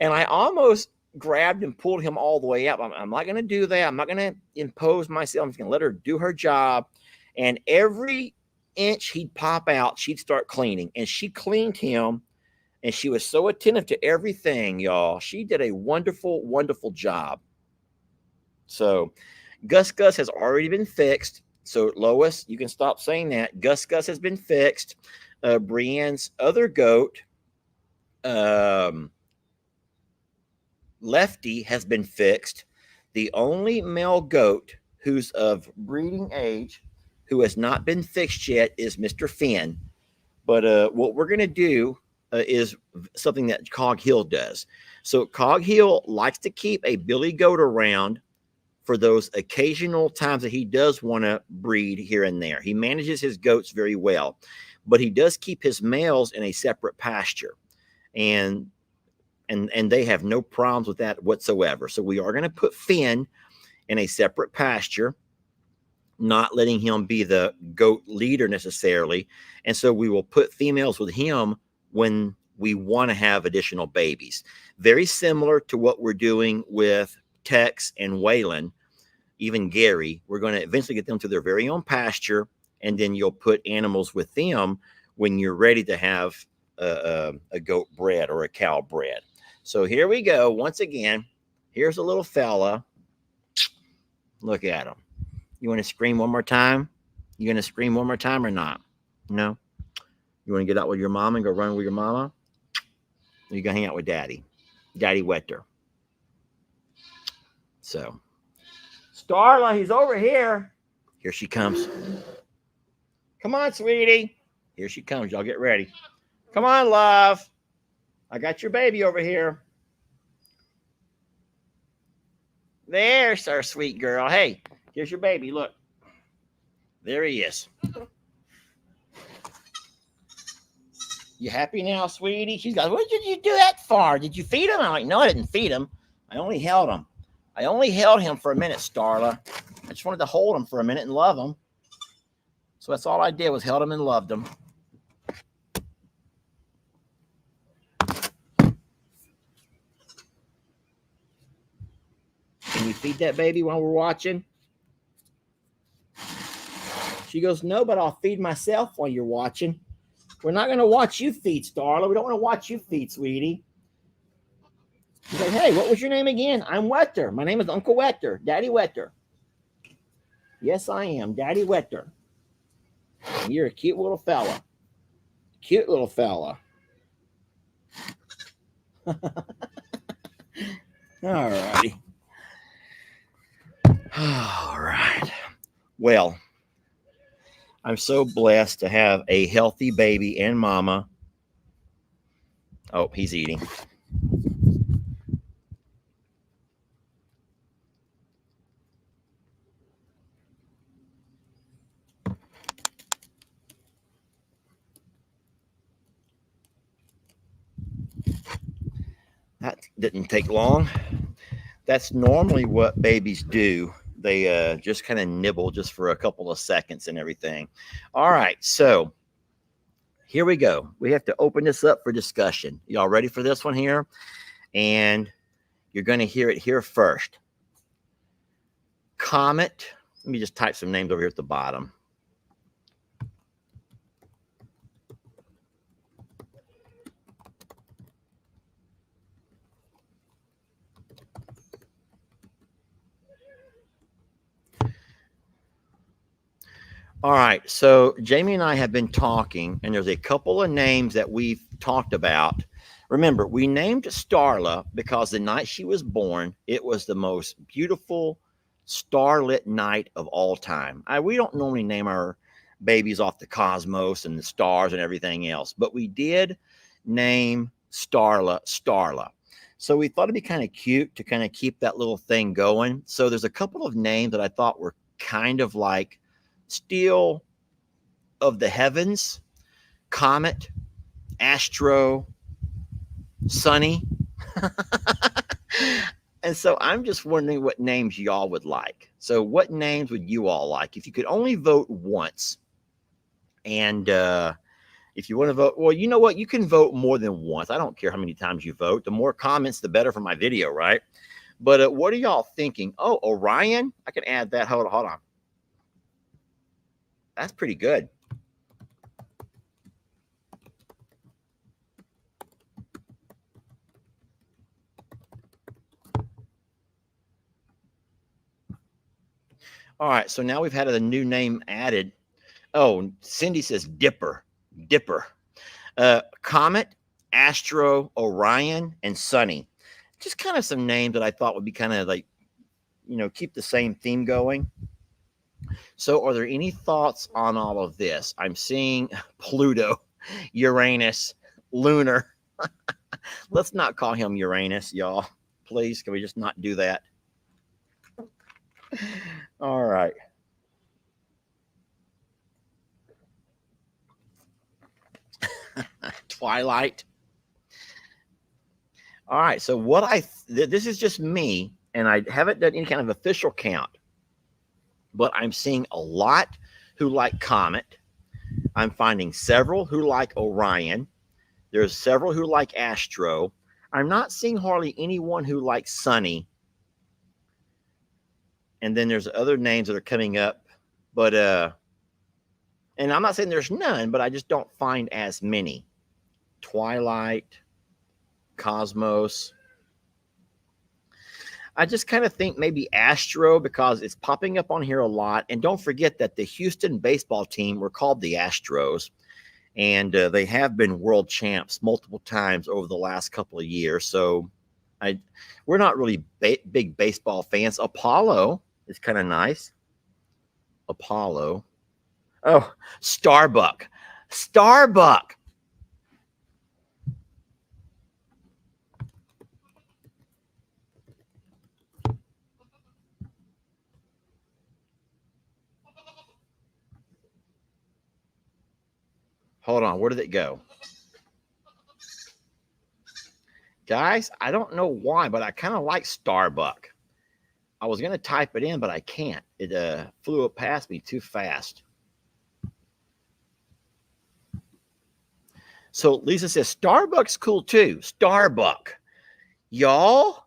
And I almost grabbed and pulled him all the way up. I'm not going to do that. I'm not going to impose myself. I'm just going to let her do her job. And every inch he'd pop out, she'd start cleaning. And she cleaned him And she was so attentive to everything, y'all. She did a wonderful, wonderful job. So Gus Gus has already been fixed. So Lois, you can stop saying that. Gus Gus has been fixed. Brienne's other goat, Lefty, has been fixed. The only male goat who's of breeding age who has not been fixed yet is Mr. Finn. But what we're going to do is something that Cog Hill does. So Cog Hill likes to keep a billy goat around for those occasional times that he does want to breed here and there. He manages his goats very well, but he does keep his males in a separate pasture. And they have no problems with that whatsoever. So we are going to put Finn in a separate pasture, not letting him be the goat leader necessarily. And so we will put females with him when we want to have additional babies. Very similar to what we're doing with Tex and Waylon, even Gary. We're going to eventually get them to their very own pasture, and then you'll put animals with them when you're ready to have a goat bred or a cow bred. So here we go. Once again, here's a little fella. Look at him. You want to scream one more time? You going to scream one more time or not? No? You want to get out with your mama and go run with your mama? Or you going to hang out with daddy? Daddy Wetter. So, Starla, he's over here. Here she comes. Come on, sweetie. Here she comes. Y'all get ready. Come on, love. I got your baby over here. There's our sweet girl. Hey, here's your baby. Look. There he is. You happy now, sweetie? She's got, what did you do that for? Did you feed him? I'm like, no, I didn't feed him. I only held him. I only held him for a minute, Starla. I just wanted to hold him for a minute and love him. So that's all I did was held him and loved him. Can we feed that baby while we're watching? She goes, no, but I'll feed myself while you're watching. We're not going to watch you feed, Starla. We don't want to watch you feed, sweetie. She's like, hey, what was your name again? I'm Wetter. My name is Uncle Wetter, Daddy Wetter. Yes, I am, Daddy Wetter. And you're a cute little fella. Cute little fella. All righty. All right. Well, I'm so blessed to have a healthy baby and mama. Oh, he's eating. That didn't take long. That's normally what babies do. They just kind of nibble just for a couple of seconds and everything. All right, so here we go. We have to open this up for discussion. Y'all ready for this one here? And you're going to hear it here first. Comet. Let me just type some names over here at the bottom. All right, so Jamie and I have been talking, and there's a couple of names that we've talked about. Remember, we named Starla because the night she was born, it was the most beautiful starlit night of all time. We don't normally name our babies off the cosmos and the stars and everything else, but we did name Starla Starla. So we thought it'd be kind of cute to kind of keep that little thing going. So there's a couple of names that I thought were kind of like still of the heavens: Comet, Astro, Sunny. And so I'm just wondering what names y'all would like. So what names would you all like if you could only vote once? And if you want to vote, well, you know what? You can vote more than once. I don't care how many times you vote. The more comments, the better for my video, right? But what are y'all thinking? Oh, Orion? I can add that. Hold on. That's pretty good. All right, so now we've had a new name added. Oh, Cindy says Dipper. Dipper. Comet, Astro, Orion, and Sunny. Just kind of some names that I thought would be kind of like, keep the same theme going. So are there any thoughts on all of this? I'm seeing Pluto, Uranus, Lunar. Let's not call him Uranus, y'all. Please, can we just not do that? All right. Twilight. All right. So this is just me, and I haven't done any kind of official count, but I'm seeing a lot who like Comet. I'm finding several who like Orion. There's several who like Astro. I'm not seeing hardly anyone who likes Sunny. And then there's other names that are coming up, but and I'm not saying there's none, but I just don't find as many. Twilight, Cosmos. I just kind of think maybe Astro because it's popping up on here a lot. And don't forget that the Houston baseball team were called the Astros, and they have been world champs multiple times over the last couple of years. So we're not really big baseball fans. Apollo is kind of nice. Apollo. Oh, Starbuck. Starbuck. Hold on. Where did it go? Guys, I don't know why, but I kind of like Starbuck. I was going to type it in, but I can't. It flew up past me too fast. So Lisa says, Starbuck's cool too. Starbuck. Y'all,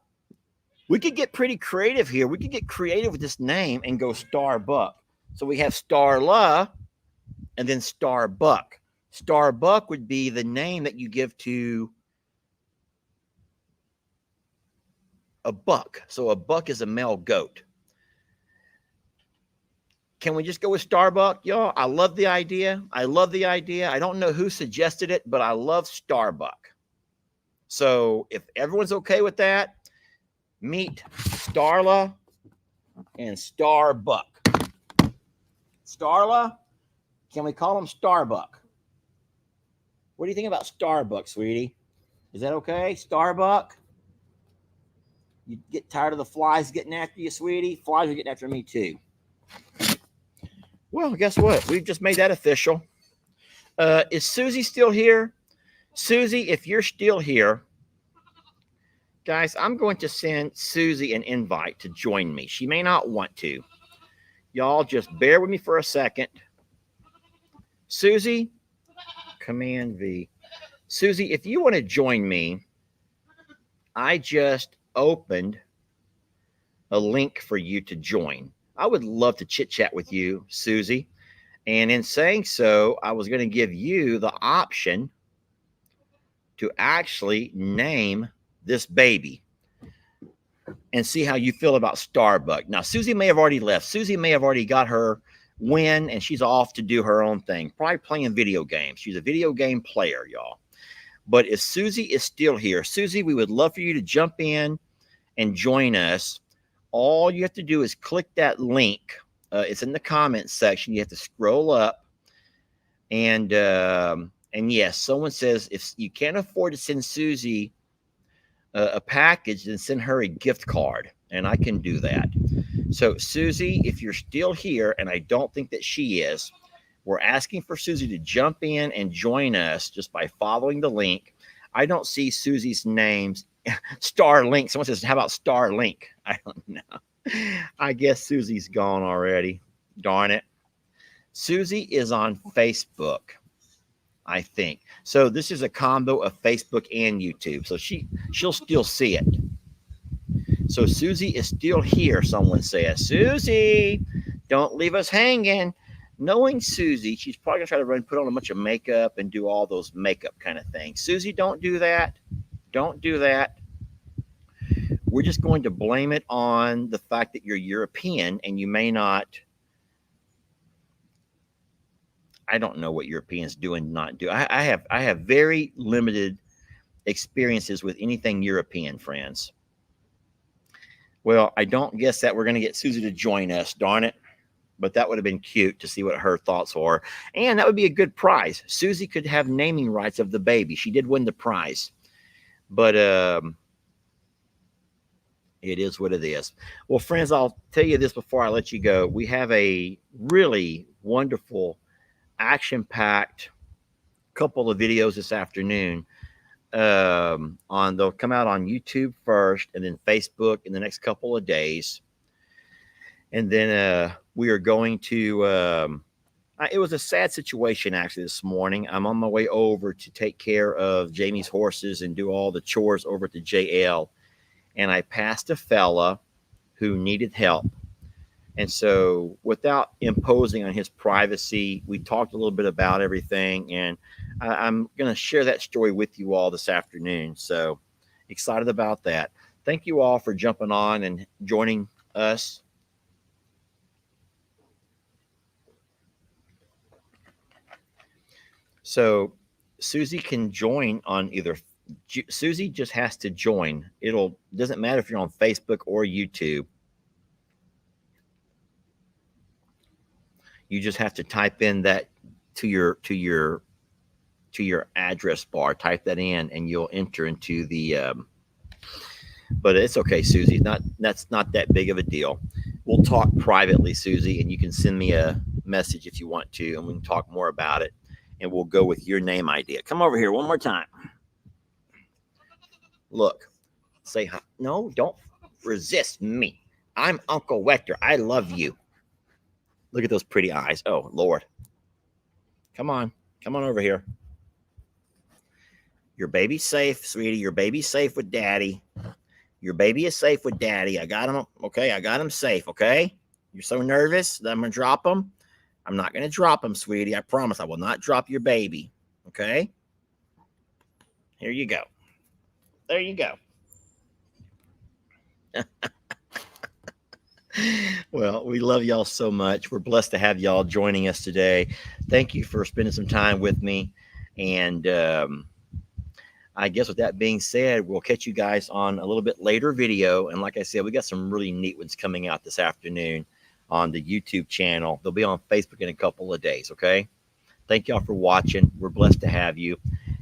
we could get pretty creative here. We could get creative with this name and go Starbuck. So we have Starla and then Starbuck. Starbuck would be the name that you give to a buck. So a buck is a male goat. Can we just go with Starbuck, y'all? I love the idea. I love the idea. I don't know who suggested it, but I love Starbuck. So if everyone's okay with that, meet Starla and Starbuck. Starla, can we call him Starbuck? What do you think about Starbuck, sweetie? Is that okay? Starbuck? You get tired of the flies getting after you, sweetie? Flies are getting after me too. Well, guess what? We've just made that official. Is Susie still here? Susie, if you're still here, guys, I'm going to send Susie an invite to join me. She may not want to. Y'all just bear with me for a second. Susie, Command V. Susie, if you want to join me, I just opened a link for you to join. I would love to chit chat with you, Susie. And in saying so, I was going to give you the option to actually name this baby and see how you feel about Starbuck. Now, Susie may have already left. Susie may have already got her win, and she's off to do her own thing, probably playing video games. She's a video game player, y'all. But if Susie is still here, Susie, we would love for you to jump in and join us. All you have to do is click that link. It's in the comments section. You have to scroll up. And yes, someone says if you can't afford to send Susie a package, then send her a gift card. And I can do that. So, Susie, if you're still here, and I don't think that she is, we're asking for Susie to jump in and join us just by following the link. I don't see Susie's names. Starlink. Someone says, how about Starlink? I don't know. I guess Susie's gone already. Darn it. Susie is on Facebook, I think. So this is a combo of Facebook and YouTube. So she'll still see it. So Susie is still here, someone says. Susie, don't leave us hanging. Knowing Susie, she's probably going to try to put on a bunch of makeup and do all those makeup kind of things. Susie, don't do that. Don't do that. we're just going to blame it on the fact that you're European and you may not. I don't know what Europeans do and not do. I have very limited experiences with anything European, friends. Well, I don't guess that we're going to get Susie to join us, darn it. But that would have been cute to see what her thoughts are. And that would be a good prize. Susie could have naming rights of the baby. She did win the prize. But it is what it is. Well, friends, I'll tell you this before I let you go. We have a really wonderful, action-packed couple of videos this afternoon. They'll come out on YouTube first and then Facebook in the next couple of days. And then we are going to it was a sad situation actually this morning. I'm on my way over to take care of Jamie's horses and do all the chores over at the JL. And I passed a fella who needed help. And so without imposing on his privacy, we talked a little bit about everything. And I'm going to share that story with you all this afternoon. So excited about that. Thank you all for jumping on and joining us. So Susie can join on either. Susie just has to join. Doesn't matter if you're on Facebook or YouTube. You just have to type in that to your address bar. Type that in, and you'll enter into the. But it's okay, Susie. That's not that big of a deal. We'll talk privately, Susie, and you can send me a message if you want to, and we can talk more about it. And we'll go with your name idea. Come over here one more time. Look, say hi. No, don't resist me. I'm Uncle Wechter. I love you. Look at those pretty eyes. Oh, Lord. Come on. Come on over here. Your baby's safe, sweetie. Your baby's safe with Daddy. Your baby is safe with Daddy. I got him. Okay, I got him safe, okay? You're so nervous that I'm going to drop him. I'm not going to drop him, sweetie. I promise I will not drop your baby. Okay? Here you go. There you go. Well, we love y'all so much. We're blessed to have y'all joining us today. Thank you for spending some time with me. And I guess with that being said, we'll catch you guys on a little bit later video. And like I said, we got some really neat ones coming out this afternoon on the YouTube channel. They'll be on Facebook in a couple of days, okay? Thank y'all for watching. We're blessed to have you.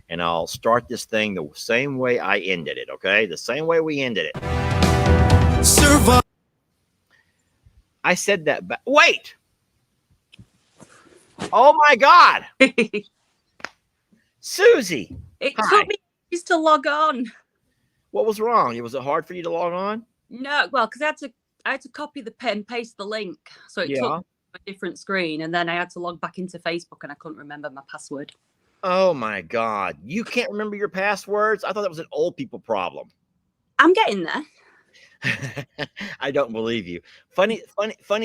And I'll start this thing the same way I ended it, okay? The same way we ended it. Survive. I said that back. Wait! Oh, my God! Susie! It Hi. took me ages to log on. What was wrong? Was it hard for you to log on? No, well, because I had to copy the and paste the link, so it took a different screen, and then I had to log back into Facebook, and I couldn't remember my password. Oh my God! You can't remember your passwords? I thought that was an old people problem. I'm getting there. I don't believe you. Funny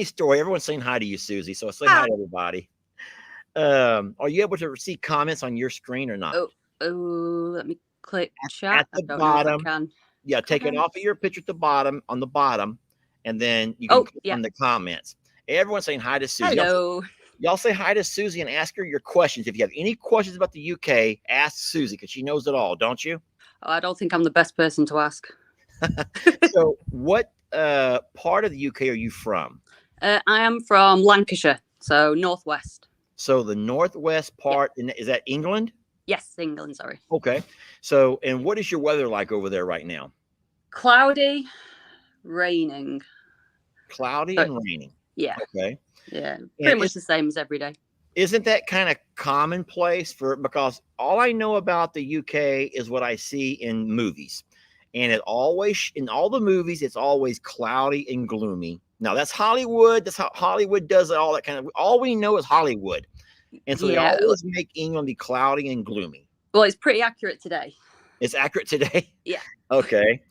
story. Everyone's saying hi to you, Susie. So say hi to everybody. Are you able to see comments on your screen or not? Oh, let me click chat. At the bottom. Yeah, take it off of your picture at the bottom, on the bottom, and then you can click on the comments. Everyone's saying hi to Susie. Hello. Y'all say hi to Susie and ask her your questions. If you have any questions about the UK, ask Susie because she knows it all, don't you? Oh, I don't think I'm the best person to ask. So what part of the UK are you from? I am from Lancashire, so northwest. So the northwest part, is that England? Yes, England, sorry. Okay. So, and what is your weather like over there right now? Cloudy, raining. Cloudy and raining. Yeah. Okay. Yeah, pretty much the same as every day. Isn't that kind of commonplace because all I know about the UK is what I see in movies. And it always, in all the movies, it's always cloudy and gloomy. Now that's Hollywood. That's how Hollywood does it. All that kind of, all we know is Hollywood. And so they always make England be cloudy and gloomy. Well, it's pretty accurate today. It's accurate today? Yeah. Okay.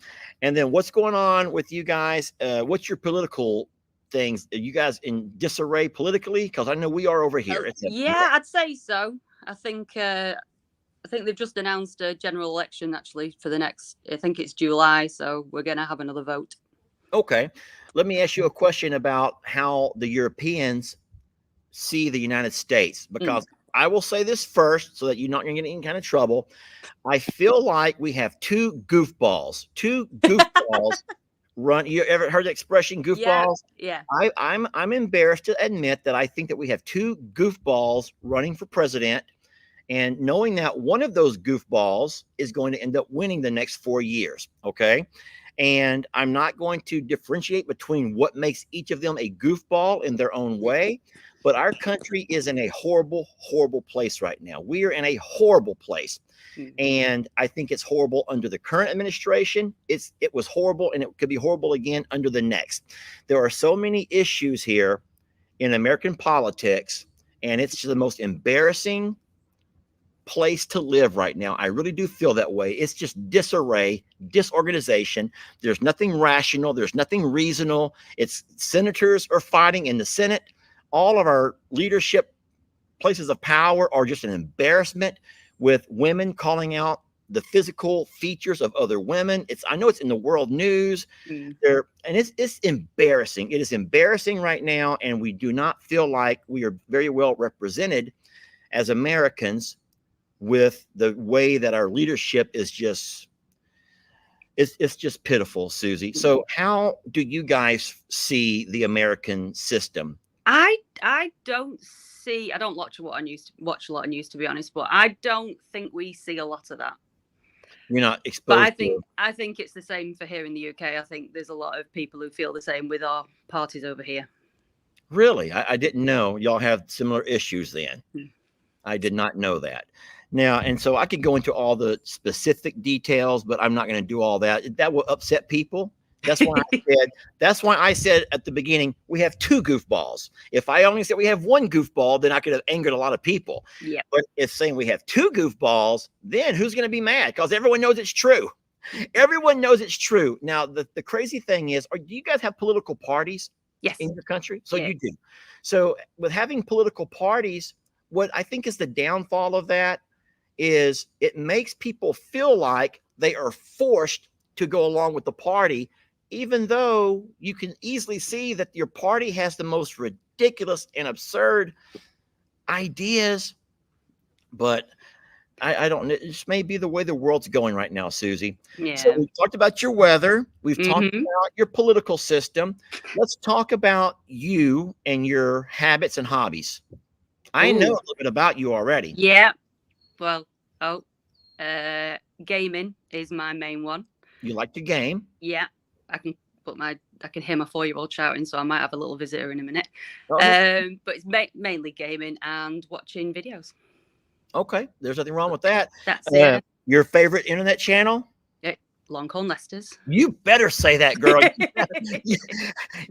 And then what's going on with you guys? What's your political things? Are you guys in disarray politically? Because I know we are over here. Yeah, I'd say so. I think I think they've just announced a general election actually for the next, I think it's July. So we're going to have another vote. Okay. Let me ask you a question about how the Europeans see the United States, because I will say this first so that you're not going to get in any kind of trouble. I feel like we have two goofballs run. You ever heard the expression goofballs? Yeah. I'm embarrassed to admit that I think that we have two goofballs running for president, and knowing that one of those goofballs is going to end up winning the next 4 years. Okay. And I'm not going to differentiate between what makes each of them a goofball in their own way, but our country is in a horrible, horrible place right now. We are in a horrible place. And I think it's horrible under the current administration. It was horrible, and it could be horrible again under the next. There are so many issues here in American politics, and it's the most embarrassing place to live right now. I really do feel that way. It's just disarray, disorganization. There's nothing rational. There's nothing reasonable. It's senators are fighting in the Senate. All of our leadership places of power are just an embarrassment, with women calling out the physical features of other women. I know it's in the world news there, and it's embarrassing. It is embarrassing right now, and we do not feel like we are very well represented as Americans with the way that our leadership is just, it's just pitiful, Susie. So how do you guys see the American system? I don't watch a lot of news, to be honest, but I don't think we see a lot of that. You're not exposed. But I think it's the same for here in the UK. I think there's a lot of people who feel the same with our parties over here. Really? I didn't know y'all have similar issues then. I did not know that. Now, and so I could go into all the specific details, but I'm not going to do all that. That will upset people. That's why I said at the beginning, we have two goofballs. If I only said we have one goofball, then I could have angered a lot of people. Yeah. But if saying we have two goofballs, then who's going to be mad? Because everyone knows it's true. Everyone knows it's true. Now, the crazy thing is, do you guys have political parties in your country? So you do. So with having political parties, what I think is the downfall of that is it makes people feel like they are forced to go along with the party, even though you can easily see that your party has the most ridiculous and absurd ideas. But I don't know. It just may be the way the world's going right now, Susie. Yeah. So we've talked about your weather. We've talked about your political system. Let's talk about you and your habits and hobbies. I know a little bit about you already. Yeah. Well, gaming is my main one. You like to game? Yeah. I can hear my 4-year-old shouting, so I might have a little visitor in a minute. Oh. But it's mainly gaming and watching videos. Okay, there's nothing wrong with that. That's it. Your favorite internet channel? Longhorn Lester's. You better say that, girl.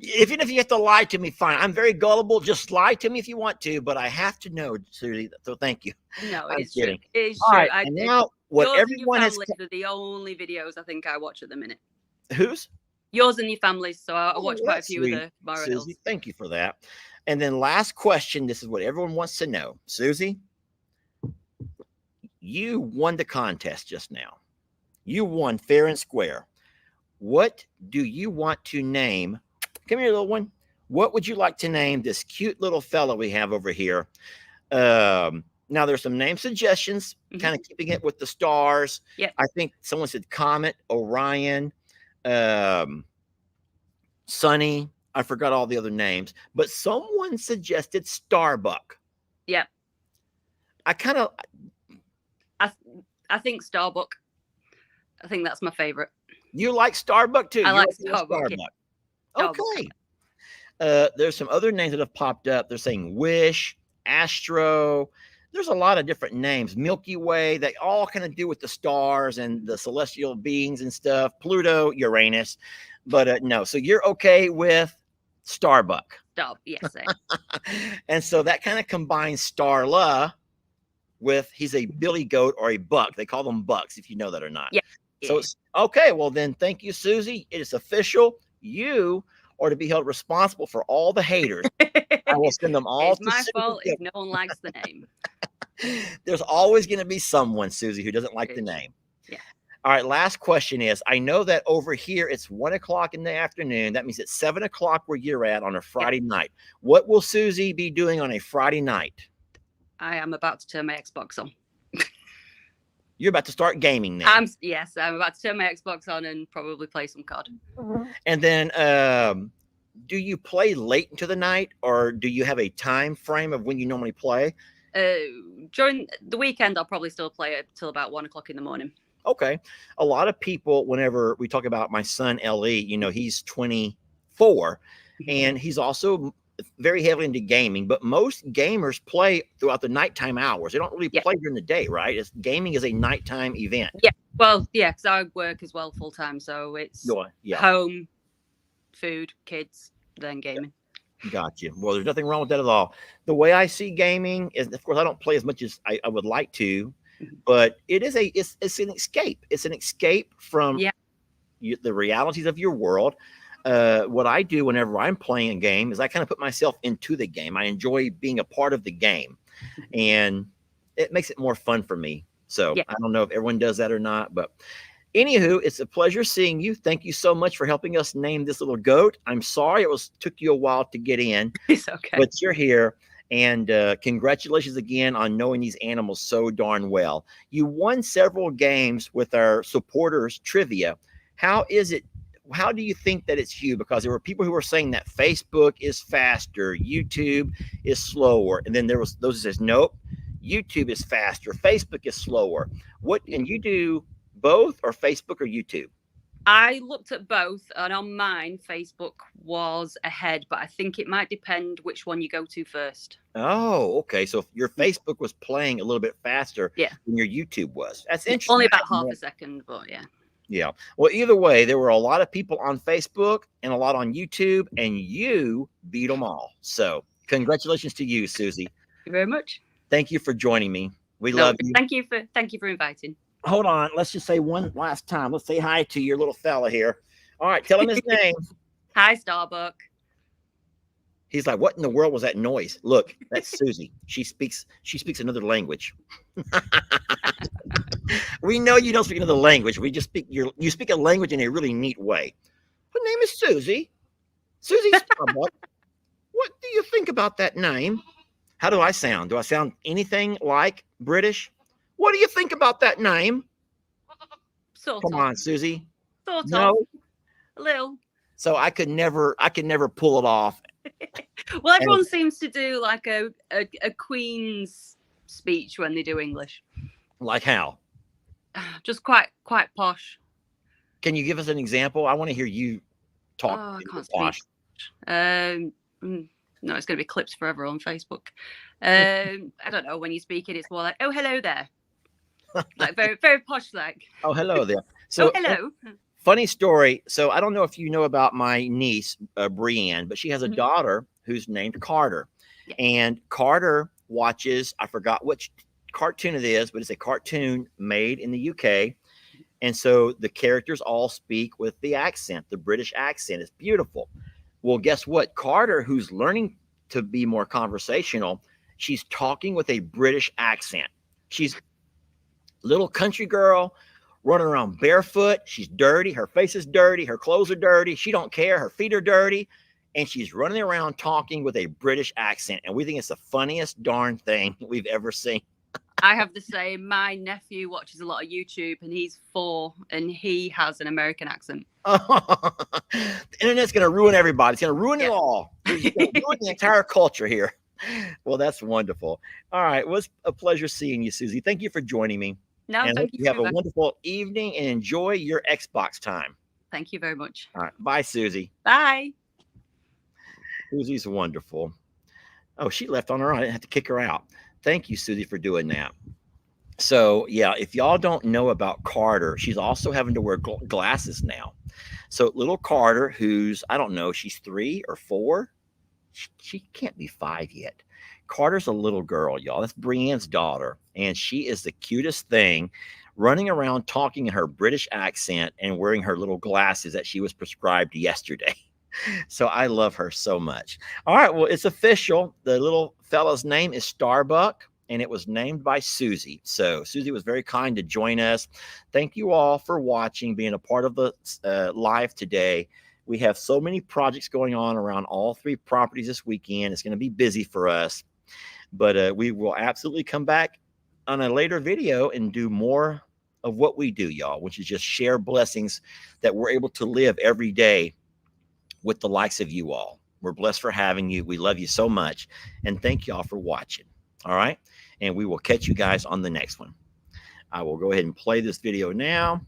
Even if you have to lie to me, fine. I'm very gullible. Just lie to me if you want to, but I have to know, Susie. So thank you. No, it's true. It's All true. right, and now what everyone has. Yours and your family are the only videos I think I watch at the minute. Whose? Yours and your family's. So I watch quite a few of the Mara Hills. Susie, thank you for that. And then last question. This is what everyone wants to know. Susie, you won the contest just now. You won fair and square. What do you want to name? Come here, little one. What would you like to name this cute little fella we have over here? Now, there's some name suggestions, kind of keeping it with the stars. Yeah. I think someone said Comet, Orion, Sunny. I forgot all the other names, but someone suggested Starbuck. Yeah. I think Starbuck. I think that's my favorite. You like Starbuck too? I like Starbuck. Yeah. Okay. There's some other names that have popped up. They're saying Wish, Astro. There's a lot of different names. Milky Way. They all kind of do with the stars and the celestial beings and stuff. Pluto, Uranus. But no. So you're okay with Starbuck? Yes. And so that kind of combines Starla with he's a billy goat or a buck. They call them bucks, if you know that or not. Yeah. So it's okay. Well, then thank you, Susie. It is official. You are to be held responsible for all the haters. I will send them all. It's my fault if no one likes the name. There's always going to be someone, Susie, who doesn't like the name. Yeah. All right. Last question is, I know that over here it's 1 o'clock in the afternoon. That means it's 7 o'clock where you're at on a Friday night. What will Susie be doing on a Friday night? I am about to turn my Xbox on. You're about to start gaming now. Yes, I'm about to turn my Xbox on and probably play some COD. And then, do you play late into the night, or do you have a time frame of when you normally play? During the weekend, I'll probably still play it till about 1 o'clock in the morning. Okay. A lot of people, whenever we talk about my son, LE, he's 24 and he's also very heavily into gaming, but most gamers play throughout the nighttime hours. They don't really play during the day, right? Gaming is a nighttime event. Yeah. Well, yeah, because I work as well full time. So it's home, food, kids, then gaming. Gotcha. Well, there's nothing wrong with that at all. The way I see gaming is, of course, I don't play as much as I would like to, but it's an escape. It's an escape from the realities of your world. What I do whenever I'm playing a game is I kind of put myself into the game. I enjoy being a part of the game, and it makes it more fun for me. So I don't know if everyone does that or not, but anywho, it's a pleasure seeing you. Thank you so much for helping us name this little goat. I'm sorry it took you a while to get in. It's okay. But you're here. And congratulations again on knowing these animals so darn well. You won several games with our supporters trivia. How do you think that it's you? Because there were people who were saying that Facebook is faster, YouTube is slower. And then there was those who says, nope, YouTube is faster, Facebook is slower. And you do both, or Facebook or YouTube? I looked at both, and on mine, Facebook was ahead, but I think it might depend which one you go to first. Oh, okay. So your Facebook was playing a little bit faster than your YouTube was. That's interesting. Only about half a second, but yeah. Yeah. Well, either way, there were a lot of people on Facebook and a lot on YouTube, and you beat them all. So congratulations to you, Susie. Thank you very much. Thank you for joining me. We love you. Thank you for inviting. Hold on. Let's just say one last time. Let's say hi to your little fella here. All right. Tell him his name. Hi, Starbuck. He's like, what in the world was that noise? Look, that's Susie. She speaks another language. We know you don't speak another language. You speak a language in a really neat way. Her name is Susie. Susie Starbuck. What do you think about that name? How do I sound? Do I sound anything like British? What do you think about that name? Come on, Susie. Sort of. No. A little. So I could never pull it off. Well, everyone seems to do like a Queen's speech when they do English. Like how? Just quite posh. Can you give us an example? I want to hear you talk. I can't posh. No, it's going to be clips forever on Facebook. I don't know. When you speak it, it's more like, oh, hello there. Like very, very posh like. Oh, hello there. So, hello. Funny story. So I don't know if you know about my niece, Brienne, but she has a daughter who's named Carter. Yeah. And Carter watches, I forgot which cartoon it is, but it's a cartoon made in the UK. And so the characters all speak with the accent, the British accent. It's beautiful. Well, guess what? Carter, who's learning to be more conversational, she's talking with a British accent. She's little country girl running around barefoot. She's dirty. Her face is dirty. Her clothes are dirty. She don't care. Her feet are dirty. And she's running around talking with a British accent. And we think it's the funniest darn thing we've ever seen. I have the same. My nephew watches a lot of YouTube, and he's 4, and he has an American accent. The internet's going to ruin everybody. It's going to ruin it all. It's going to ruin the entire culture here. Well, that's wonderful. All right. Well, it's a pleasure seeing you, Susie. Thank you for joining me. No, and thank you. Have a wonderful evening and enjoy your Xbox time. Thank you very much. All right. Bye, Susie. Bye. Susie's wonderful. Oh, she left on her own. I didn't have to kick her out. Thank you, Susie, for doing that. So, yeah, if y'all don't know about Carter, she's also having to wear glasses now. So little Carter, who's, I don't know, she's 3 or 4. She can't be 5 yet. Carter's a little girl, y'all. That's Brienne's daughter. And she is the cutest thing, running around talking in her British accent and wearing her little glasses that she was prescribed yesterday. So I love her so much. All right. Well, it's official. The little fella's name is Starbuck. and it was named by Susie. So Susie was very kind to join us. Thank you all for watching, being a part of the live today. We have so many projects going on around all 3 properties this weekend. It's going to be busy for us, but we will absolutely come back on a later video and do more of what we do, y'all, which is just share blessings that we're able to live every day with the likes of you all. We're blessed for having you. We love you so much. And thank y'all for watching. All right. And we will catch you guys on the next one. I will go ahead and play this video now.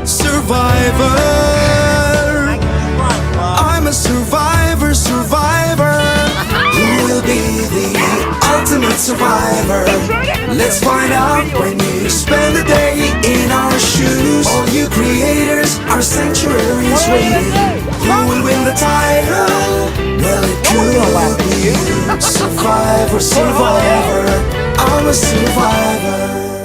Survivor. I'm a survivor, survivor. Who will be the ultimate survivor? Let's find out when you spend the day in our shoes. All you creators, our sanctuary is waiting. Who will win the title? Well, it could be you. Survivor, survivor. I'm a survivor.